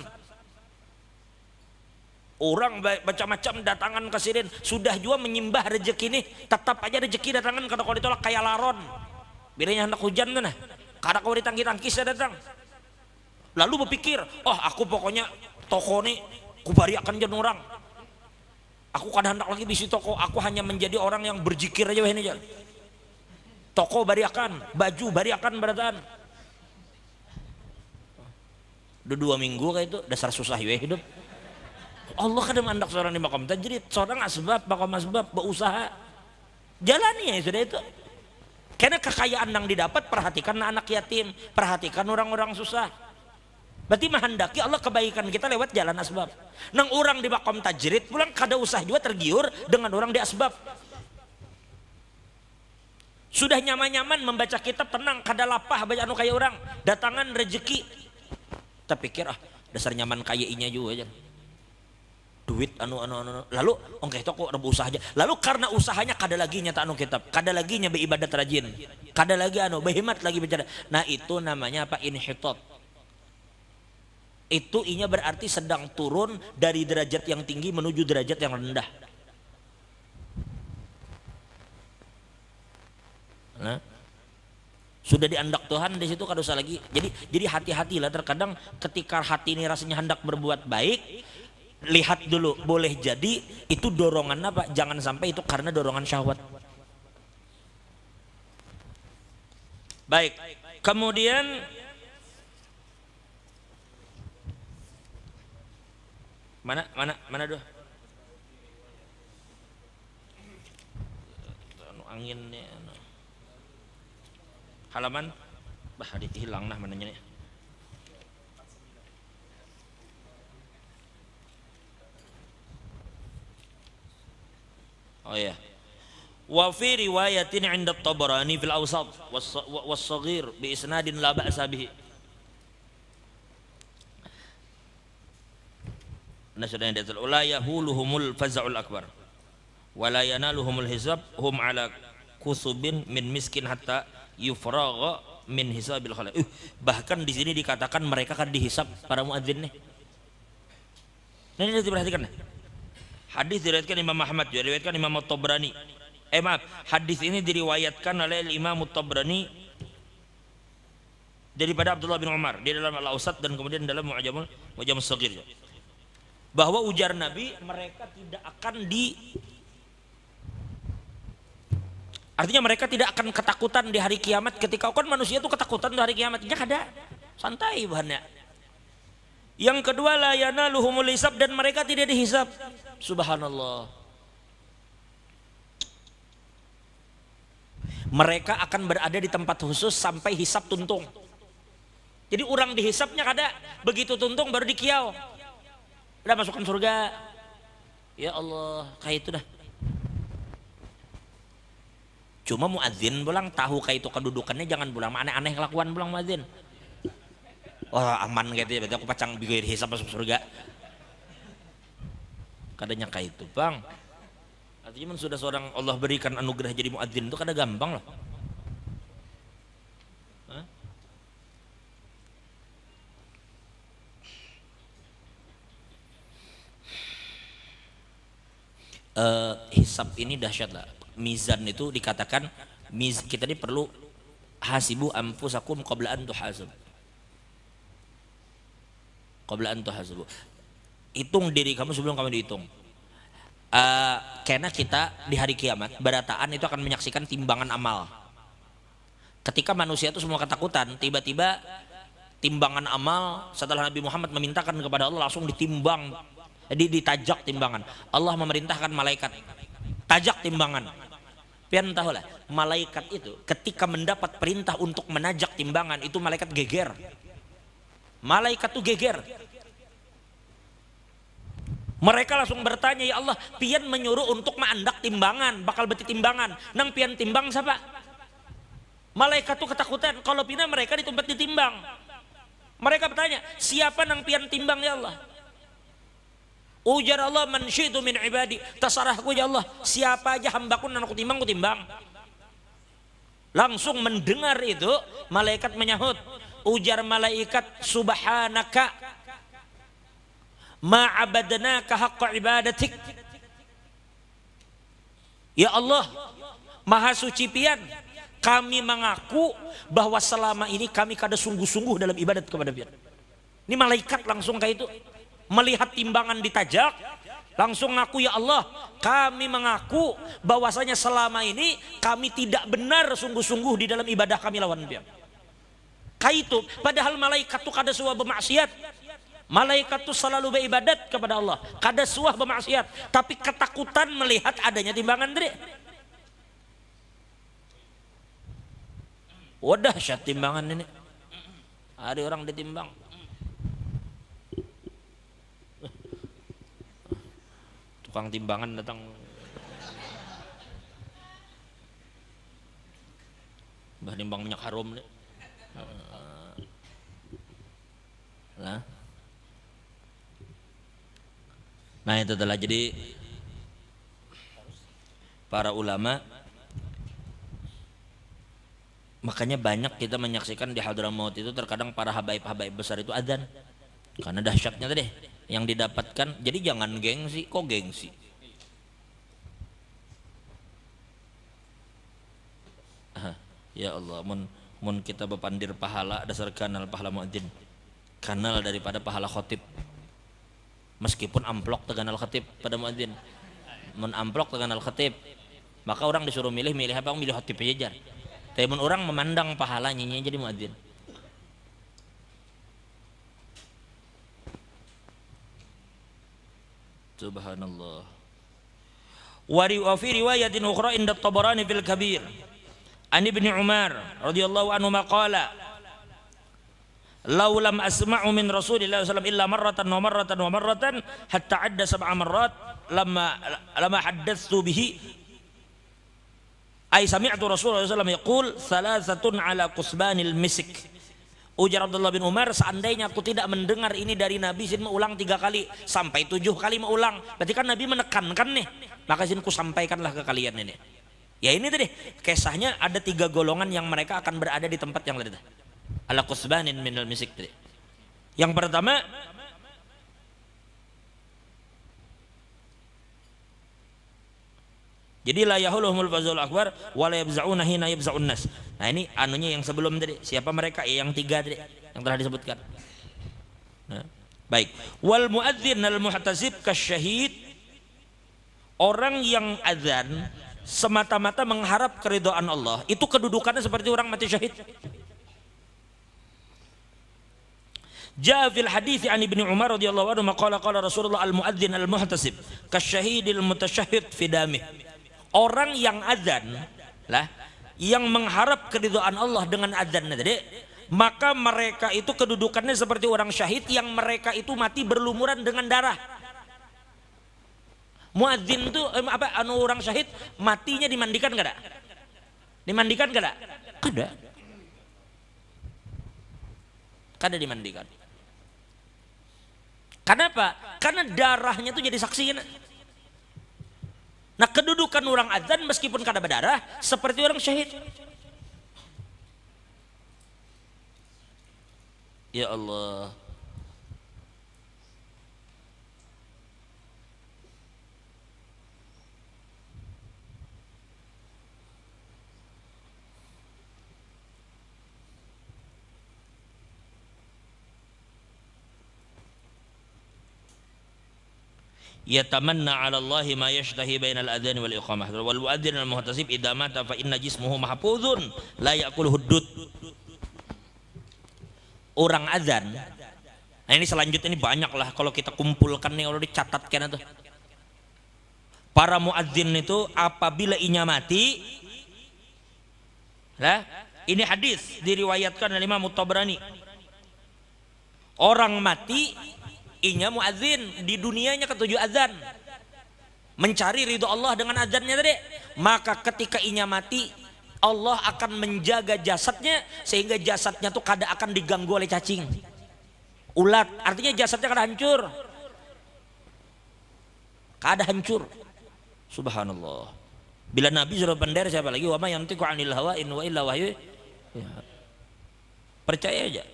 Orang macam-macam datangan ke sidin, sudah juga menyimbah rezeki nih, tetap aja rezeki datangan kada kau ditolak kayak laron. Bilanya hendak hujan tuh nah, kada kau ditangki-tangkis datang. Lalu berpikir, oh aku pokoknya toko nih kubariakan jan orang. Aku kadang hendak lagi bisi toko, aku hanya menjadi orang yang berzikir aja ini aja. Toko bariakan, baju bariakan berataan. Udah 2 minggu kayak itu, dasar susah ya hidup. Allah kadang mandak seorang di makam tajrid, seorang asbab, makam asbab, berusaha. Jalani ya sudah itu. Karena kekayaan yang didapat, perhatikan anak yatim, perhatikan orang-orang susah. Berarti menghendaki Allah kebaikan kita lewat jalan asbab. Nang orang di makom tajrid pulang kada usah juga tergiur dengan orang di asbab. Sudah nyaman-nyaman membaca kitab tenang, kada lapah baca anu kayak orang, datangan rezeki. Kita pikir dasar nyaman kayak inya juga aja. Duit anu. Lalu ongkeh toko ada usaha aja. Lalu karena usahanya kada lagi nyata anu kitab, kada lagi nya beribadat rajin, kada lagi berhemat lagi bicara. Nah itu namanya apa? Inhitat. Itu inya berarti sedang turun dari derajat yang tinggi menuju derajat yang rendah. Nah, sudah diandak Tuhan di situ kada usah lagi. Jadi hati-hatilah, terkadang ketika hati ini rasanya hendak berbuat baik, lihat dulu, boleh jadi itu dorongan apa? Jangan sampai itu karena dorongan syahwat. Baik, kemudian mana doh? Anginnya halaman hilang nah mananya nih. Oh ya. Wa fi riwayatin 'inda at-Tabarani fil Awsat was-Shaghir bi isnadin la ba'sa bihi. Nasyadana datul ula yahuluhumul faza'ul akbar wa la yanaluhumul hisab hum ala kusubin min miskin hatta yufragha min hisabil khalaq. Bahkan di sini dikatakan mereka akan dihisab para muadzin nih. Nah, ini diperhatikan nih. Hadis diriwayatkan Imam Ahmad, diriwayatkan Imam At-Tabrani. Maaf, hadis ini diriwayatkan oleh Imam At-Tabrani daripada Abdullah bin Umar di dalam Al-Awsat dan kemudian dalam Mu'jam Shaghir. Bahwa ujar Nabi mereka tidak akan artinya mereka tidak akan ketakutan di hari kiamat ketika kan manusia itu ketakutan di hari kiamat. Ya kada, santai bahannya. Yang kedua la yanaluhumul hisab dan mereka tidak dihisab. Subhanallah. Mereka akan berada di tempat khusus sampai hisab tuntung. Jadi orang dihisabnya kada, begitu tuntung baru dikiau. Udah masukkan surga. Ya Allah, kayak itu dah. Cuma muadzin pulang tahu kayak itu kedudukannya, jangan pulang aneh-aneh kelakuan pulang muadzin. Oh aman gitu ya, berarti aku pacang bigir hisab masuk surga. Kadanya kayak itu bang. Artinya sudah seorang Allah berikan anugerah jadi muadzin itu kada gampang loh. Hisab ini dahsyat lah. Mizan itu dikatakan kita ini perlu hasibu anfusakum qabla an tuhasabu. Qabla an tuhasabu. Hitung diri kamu sebelum kamu dihitung. Karena kita di hari kiamat berataan itu akan menyaksikan timbangan amal. Ketika manusia itu semua ketakutan, tiba-tiba timbangan amal setelah Nabi Muhammad memintakan kepada Allah langsung ditimbang, ditajak timbangan. Allah memerintahkan malaikat tajak timbangan. Pian tahulah, malaikat itu ketika mendapat perintah untuk menajak timbangan itu malaikat geger. Malaikat itu geger. Mereka langsung bertanya, ya Allah, pian menyuruh untuk menandak timbangan, bakal beti timbangan. Nang pian timbang siapa? Malaikat itu ketakutan kalau pina mereka di tempat ditimbang. Mereka bertanya, siapa nang pian timbang ya Allah? Ujar Allah, man syi'tu min ibadi, tasarahku ya Allah, siapa aja hambaku nang aku timbang, ku timbang. Langsung mendengar itu, malaikat menyahut. Ujar malaikat, subhanaka ma'abadnaka haqqa ibadatik. Ya Allah, maha suci pian, kami mengaku bahwa selama ini kami kada sungguh-sungguh dalam ibadat kepada pian. Ini malaikat langsung kayak itu. Melihat timbangan ditajak, langsung ngaku, ya Allah, kami mengaku bahwasanya selama ini kami tidak benar sungguh-sungguh di dalam ibadah kami lawan dia. Kayak itu, padahal malaikat itu kada suah bermaksiat. Malaikat itu selalu beribadat kepada Allah, kada suah bermaksiat, tapi ketakutan melihat adanya timbangan diri. Wadah syat timbangan ini. Ada orang ditimbang. Tukang timbangan datang. Bah nimbang minyak harum nih. Nah itu adalah jadi para ulama, makanya banyak kita menyaksikan di Hadramaut itu terkadang para habaib-habaib besar itu adzan karena dahsyatnya tadi yang didapatkan. Jadi jangan gengsi, kok gengsi? Ya Allah, mun kita bepandir pahala dasar kanal pahala muadzin, kanal daripada pahala khotib. Meskipun amplok teganal khatib pada muadzin, mun amplok teganal khatib, maka orang disuruh milih apa? Milih khatib aja jar. Tapi mun orang memandang pahalanya jadi muadzin. Subhanallah. Wa fi riwayatin ukhra inda Tabarani fil Kabir an Ibnu Umar radhiyallahu anhu maqala "Lau lam asma'u min Rasulillah sallallahu alaihi wasallam illa marratan wa marratan wa marratan hatta adda sab'a marrat lama haddatsu bihi ay sami'tu Rasulullah sallallahu alaihi wasallam yaqul thalathatun ala qusbanil misik." Ujar Abdullah bin Umar, seandainya aku tidak mendengar ini dari Nabi, sin mengulang 3 kali sampai 7 kali mengulang, berarti kan Nabi menekankan nih, maka sin ku sampaikanlah ke kalian ini. Ya ini tadi kisahnya, ada 3 golongan yang mereka akan berada di tempat yang tadi, ala qusbanin minal misik tadi. Yang pertama, jadi la yahuluhumul fazul akbar wa la yabza'una hina yabza'un nas. Nah ini anunya yang sebelum tadi. Siapa mereka? Yang 3 tadi yang telah disebutkan. Nah, baik. Wal muadzin al muhtasib kasyahid, orang yang azan semata-mata mengharap keridhaan Allah, itu kedudukannya seperti orang mati syahid. Jaa fil hadits an Ibnu Umar radhiyallahu anhu qala qala Rasulullah al muadzin al muhtasib kasyahidil mutasyahhid fi damih. Orang yang azan lah, yang mengharap keridhaan Allah dengan azan tadi, maka mereka itu kedudukannya seperti orang syahid yang mereka itu mati berlumuran dengan darah. Muadzin itu orang syahid matinya dimandikan enggak ada? Dimandikan enggak ada? Kada. Kada dimandikan. Kenapa? Karena darahnya itu jadi saksi. Nah kedudukan orang azan meskipun kada berdarah seperti orang syahid. Ya Allah. Yatamanna 'ala Allah ma yashtahi bainal adzan wal iqamah wal muadzin al muhtasib idza mata fa inna jismuhu mahfuzun la yaquluhu hudud. Orang azan, nah ini selanjutnya ini banyak lah kalau kita kumpulkan nih, kalau dicatatkan itu. Para muadzin itu apabila inya mati, lah ini hadis diriwayatkan oleh Imam Tabrani. Orang mati inya muadzin, di dunianya ketujuh azan, mencari ridho Allah dengan azannya tadi, maka ketika inya mati Allah akan menjaga jasadnya sehingga jasadnya tuh kada akan diganggu oleh cacing, ulat, artinya jasadnya kada hancur, kada hancur. Subhanallah. Bila Nabi suruh bandar, siapa lagi? Wa ma yantiqu 'anil hawa in wa illa wahyu. Ya. Percaya aja.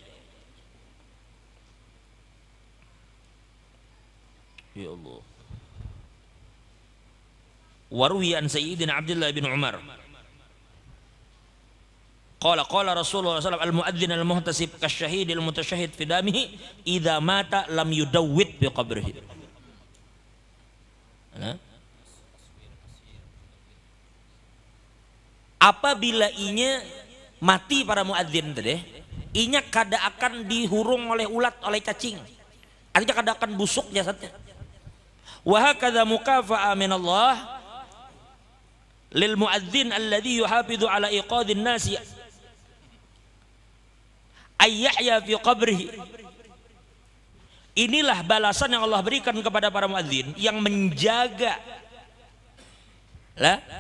Ya Allah. Warwi an Sayyidina Abdullah bin Umar qala qala Rasulullah sallallahu alaihi wasallam al muadzin al muhtasib kasyahid al mutasyahhid fi damihi idza mata lam yudawwit bi qabrihi. Apabila inya mati para muadzin tadi, inya kada akan dihurung oleh ulat, oleh cacing, artinya kada akan busuk jasadnya. Wa hakadha mukafa'a min Allah lil muadzin alladhi yuhafidhu ala iqadhin nasi ay yahya fi qabrihi. Inilah balasan yang Allah berikan kepada para muadzin yang menjaga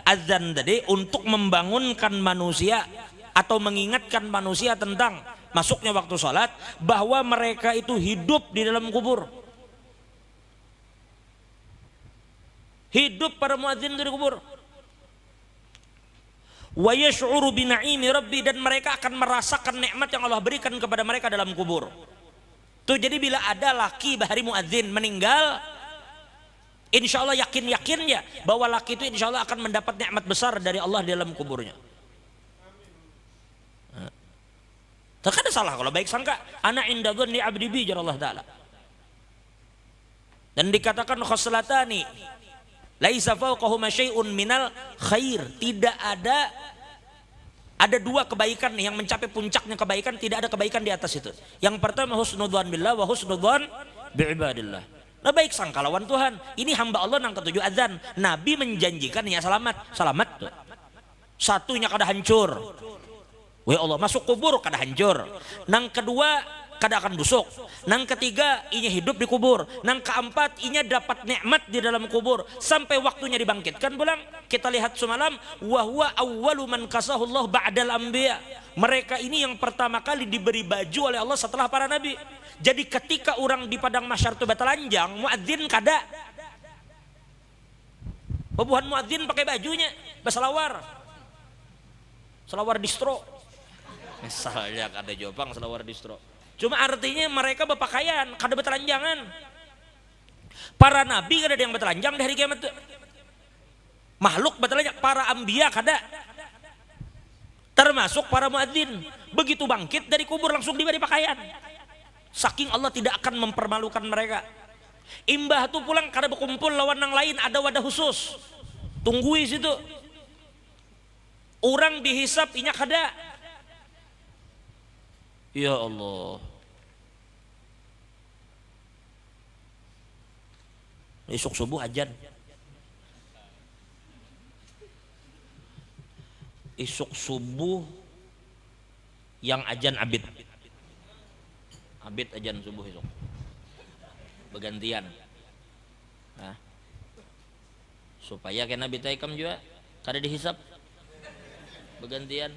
azan tadi untuk membangunkan manusia atau mengingatkan manusia tentang masuknya waktu salat, bahwa mereka itu hidup di dalam kubur. Hidup para muadzin di kubur. Wa yash'uru bi na'imi rabbi, dan mereka akan merasakan nikmat yang Allah berikan kepada mereka dalam kubur. Tuh jadi bila ada laki bahari muadzin meninggal, insya Allah yakin ya bahwa laki itu insya Allah akan mendapat nikmat besar dari Allah di dalam kuburnya. Tak ada salah kalau baik sangka. Ana inda dhanni abdi bi jar Allah taala. Dan dikatakan khoslatani laisa fawqahuma syai'un minal khair. Tidak ada dua kebaikan nih yang mencapai puncaknya kebaikan, tidak ada kebaikan di atas itu. Yang pertama husnudzan billah wa husnudzan bi ibadillah. Nah baik sangka lawan Tuhan. Ini hamba Allah nang ketujuh azan. Nabi menjanjikan ya selamat tuh. Satunya kada hancur. Wah Allah masuk kubur kada hancur. Nang kedua kada akan busuk. Nang ketiga inya hidup di kubur. Nang keempat inya dapat nikmat di dalam kubur sampai waktunya dibangkitkan pulang. Kita lihat semalam, wa huwa awwalu man kasahullah ba'dal anbiya. Mereka ini yang pertama kali diberi baju oleh Allah setelah para nabi. Jadi ketika orang di padang mahsyar itu batalanjang, muadzin kada. Babuhan muadzin pakai bajunya, basalawar. Selawar distro. Misalnya kada jopang selawar distro. Cuma artinya mereka berpakaian, kada bertelanjangan. Para nabi kada ada yang bertelanjang di hari kiamat. Makhluk bertelanjang, para anbiya kada. Termasuk para muadzin. Begitu bangkit dari kubur langsung diberi pakaian. Saking Allah tidak akan mempermalukan mereka. Imbah tuh pulang kada berkumpul lawan yang lain, ada wadah khusus. Tunggui situ. Orang dihisap inya kada. Ya Allah. Esok subuh ajan. Esok subuh yang ajan abid. Abid ajan subuh esok. Bergantian. Nah. Supaya kena Nabi Taikam juga kada dihisap. Bergantian.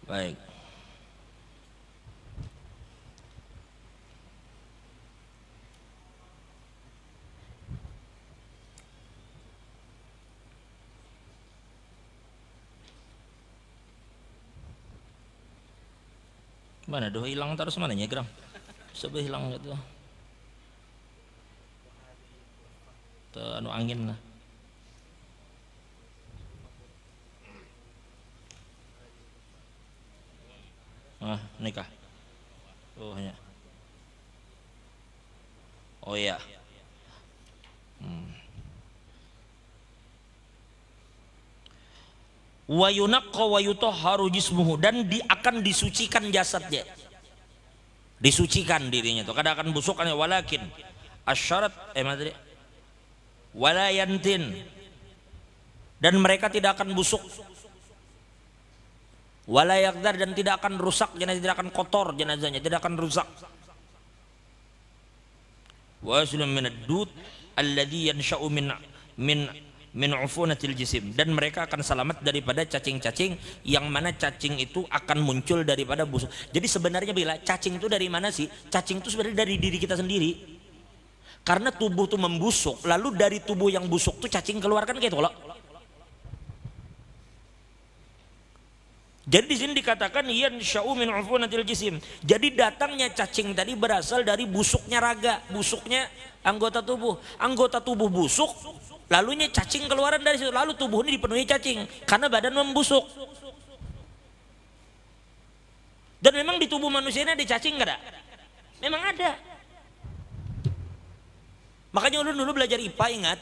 Baik. Mana doh hilang terus mana nyegram? Sebab hilang gitu. Tuh anu angin lah. Ah, nikah. Oh ya. Oh ya. Wa yunaqqa wa yutahharu jismuhu, dan akan disucikan jasadnya. Disucikan dirinya tuh. Kada akan busuk kan, walakin asyarat madri wala yantin, dan mereka tidak akan busuk. Wala yaqdar, dan tidak akan rusak jenazah, tidak akan kotor jenazahnya, tidak akan rusak. Wa aslam min ad-dud alladhi yansha'u min ufunatil jisim, dan mereka akan selamat daripada cacing-cacing yang mana cacing itu akan muncul daripada busuk. Jadi sebenarnya bila cacing itu dari mana sih? Cacing itu sebenarnya dari diri kita sendiri. Karena tubuh itu membusuk, lalu dari tubuh yang busuk itu cacing keluarkan kayak itu loh. Jadi di sini dikatakan yansha'u min ufunatil jisim. Jadi datangnya cacing tadi berasal dari busuknya raga, busuknya anggota tubuh. Anggota tubuh busuk, lalunya cacing keluaran dari situ. Lalu tubuh ini dipenuhi cacing karena badan membusuk. Dan memang di tubuh manusia ini ada cacing enggak ada? Memang ada. Makanya dulu belajar IPA ingat,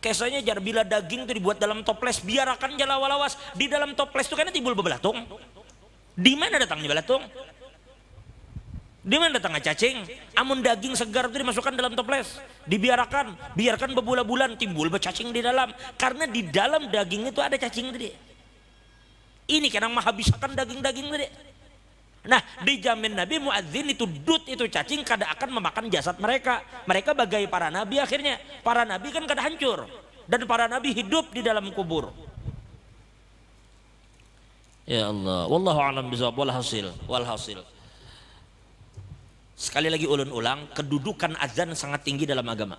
kesanya jar bila daging itu dibuat dalam toples, biarkan jala walawas. Di dalam toples itu kan timbul bebelatung. Di mana datangnya belatung? Di mana datangnya cacing? Amun daging segar itu dimasukkan dalam toples, biarkan berbulan-bulan, timbul bercacing di dalam. Karena di dalam daging itu ada cacing tadi. Ini karena menghabiskan daging-daging tadi. Nah, dijamin Nabi muadzin itu dut itu cacing kada akan memakan jasad mereka. Mereka bagai para nabi akhirnya. Para nabi kan kada hancur, dan para nabi hidup di dalam kubur. Ya Allah, wallahu a'lam bishawab. Walhasil. Sekali lagi ulun ulang, kedudukan azan sangat tinggi dalam agama.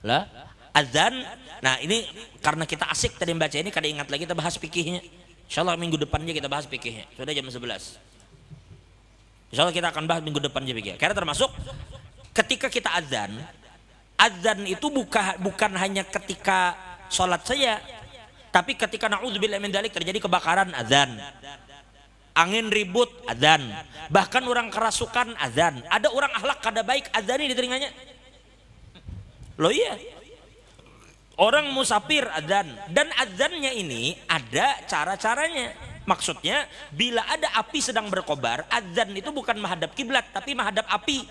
Lah, azan. Nah, ini karena kita asik tadi membaca ini, kada ingat lagi kita bahas fikihnya. Insyaallah minggu depannya kita bahas fikihnya. Sudah jam 11. Insyaallah kita akan bahas minggu depannya fikih. Karena termasuk ketika kita azan itu bukan hanya ketika sholat saja, tapi ketika naudzubillah min dzalik terjadi kebakaran azan. Angin ribut azan. Bahkan orang kerasukan azan. Ada orang akhlak kada baik azan ini diteringanya. Loh iya. Orang musafir adzan, dan adzannya ini ada cara-caranya. Maksudnya bila ada api sedang berkobar, adzan itu bukan menghadap kiblat tapi menghadap api.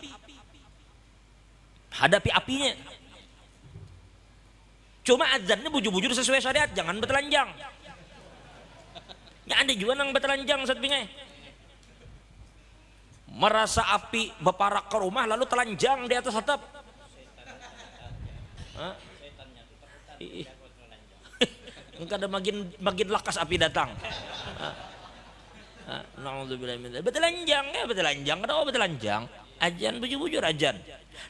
hadapi apinya. Cuma azannya bujur-bujur sesuai syariat, jangan bertelanjang. Ya ada juga nang bertelanjang saat bingai. Merasa api beparak ke rumah lalu telanjang di atas atap. Enggak ada makin lakas api datang. Naudzubillah min dzalik. Bertelanjang ya, bertelanjang. Kenapa bertelanjang? Azan bujur-bujur azan.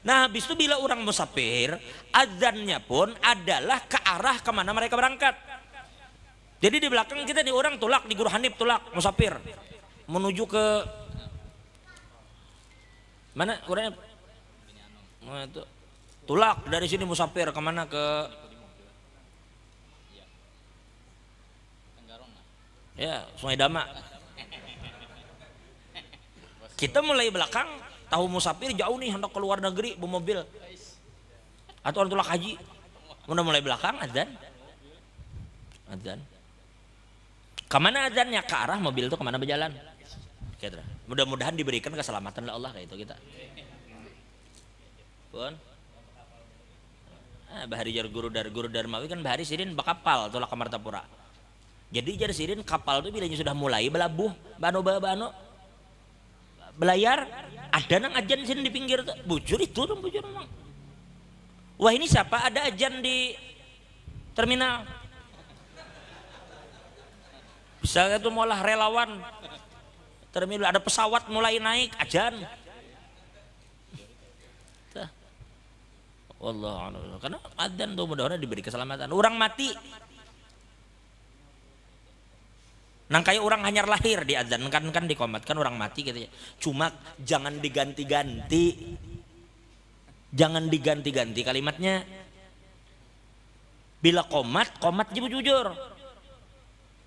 Nah, habis itu bila orang musafir, azannya pun adalah ke arah kemana mereka berangkat. Jadi di belakang kita nih orang tulak di Guru Hanif tulak musafir menuju ke mana orangnya? Nah, itu tulak dari sini musafir kemana ke? Ya Sungai Dama. Kita mulai belakang tahu musafir jauh nih hendak keluar negeri bawa mobil atau orang tulak haji. Udah mulai belakang azan. Kemana azannya? Ke arah mobil itu kemana berjalan. Mudah-mudahan diberikan keselamatan oleh Allah kayak itu kita. Pun. Bahari jar guru Darmawi kan bahari sirin bakapal tolak ke Martapura. Jadi jar sirin kapal itu bilanya sudah mulai belabuh bano belayar ada nang ajan sini di pinggir tuh bujur itu dong bujur memang. Wah ini siapa ada ajan di terminal? Bisa itu malah relawan terminal ada pesawat mulai naik ajan. Wallahu a'lam. Karena adzan tuh mudah-mudahan diberi keselamatan. Orang mati nang kayak orang hanyar lahir di adzan kan dikomatkan orang mati gitu ya. Cuma jangan diganti-ganti. Jangan diganti-ganti kalimatnya. Bila komat jujur.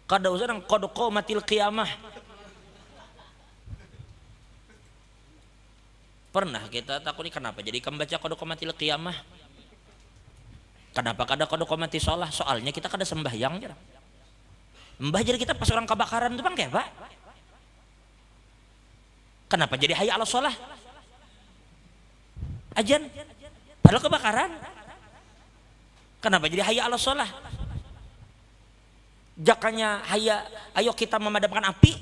Kada usah nang qad qomatil qiyamah. Pernah kita takuni kenapa jadi membaca qad qomatil qiyamah? Kenapa kada qad qomati sholah? Soalnya kita kada sembahyang ya. Mbah jadi kita pas orang kebakaran itu bang kayak Pak. Kenapa jadi hayya ala sholah? Ajan. Padahal kebakaran. Kenapa jadi hayya ala sholah? Jakanya hayya ayo kita memadamkan api.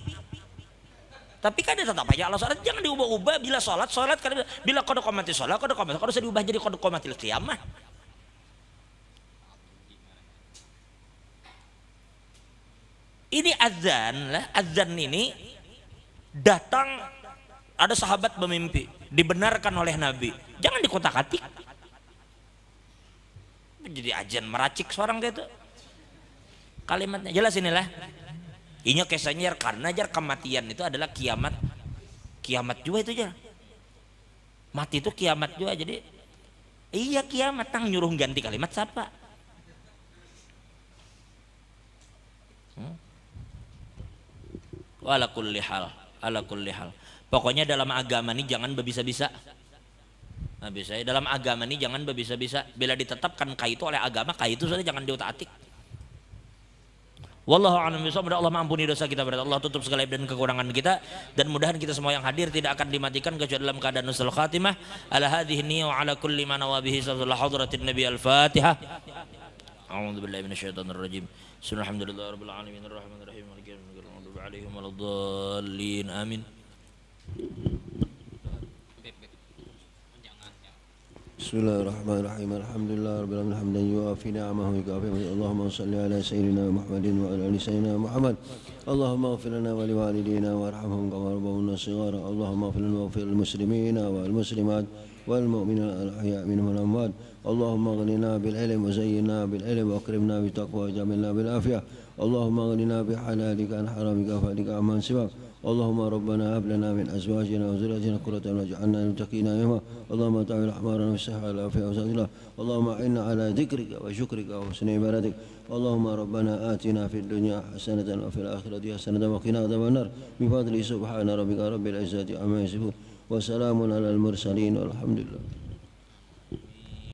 Tapi kan tetap hayya ala sholah. Jangan diubah-ubah bila sholat bila qad qomati sholah qad usah diubah jadi qad qomatil qiyamah. Ini azan lah, azan ini datang ada sahabat bermimpi, dibenarkan oleh Nabi. Jangan dikotak-atik. Jadi azan meracik seorang gitu. Kalimatnya jelas inilah. Inya kisahnya karena jar kematian itu adalah kiamat. Kiamat juga itu jar. Mati itu kiamat juga jadi iya kiamat tang nyuruh ganti kalimat siapa? Ala kulli hal. Pokoknya dalam agama ini jangan berbisa-bisa. Nah, bisa dalam agama ini jangan berbisa-bisa. Bila ditetapkan kai itu oleh agama, kai itu sudah jangan diutak-atik. Wallahu a'lam bishawab. Allah mengampuni dosa kita, berarti Allah tutup segala aib dan kekurangan kita, dan mudahan kita semua yang hadir tidak akan dimatikan kecuali dalam keadaan husnul khatimah. Ala hadhihi niyya wa ala kulli ma nawabihi sallallahu hadratin nabi al-fatihah. A'udzu billahi minasyaitonir rajim. Bismillahirrahmanirrahim. Rabbil alamin arrahmanir rahim maliki yaumiddin. Alaihim waladhdallin amin. Bismillahirrahmanirrahim. Alhamdulillahirabbil alamin hamdan yuafi ni'amahu wa yukafi. Allahumma shalli ala sayyidina Muhammadin wa ala ali sayyidina Muhammad. Allahumma ighfir lana wa liwalidina warhamhum kama rabbawna shighara. Allahumma ighfir lana wa ighfir lil muslimina wal muslimat wal mu'minina al ahya' minhum wal amwat. Allahumma aghnina bil ilmi wa zayyinna bil ilmi wa akrimna bit taqwa wa jamilna bil afiyah. اللهم اغننا بحلالك عن حرامك وفضلك عمن سواك. اللهم ربنا هب لنا من ازواجنا وذرياتنا قرة اعين واجعلنا للمتقين اماما. اللهم تعال احمارنا بالصحة والعافية وسعة. اللهم اعنا على ذكرك وشكرك وحسن عبادتك. اللهم ربنا آتنا في الدنيا حسنة وفي الآخرة حسنة وقنا عذاب النار بفضل سبحان ربك رب العزة عما يصفون وسلام على المرسلين والحمد لله.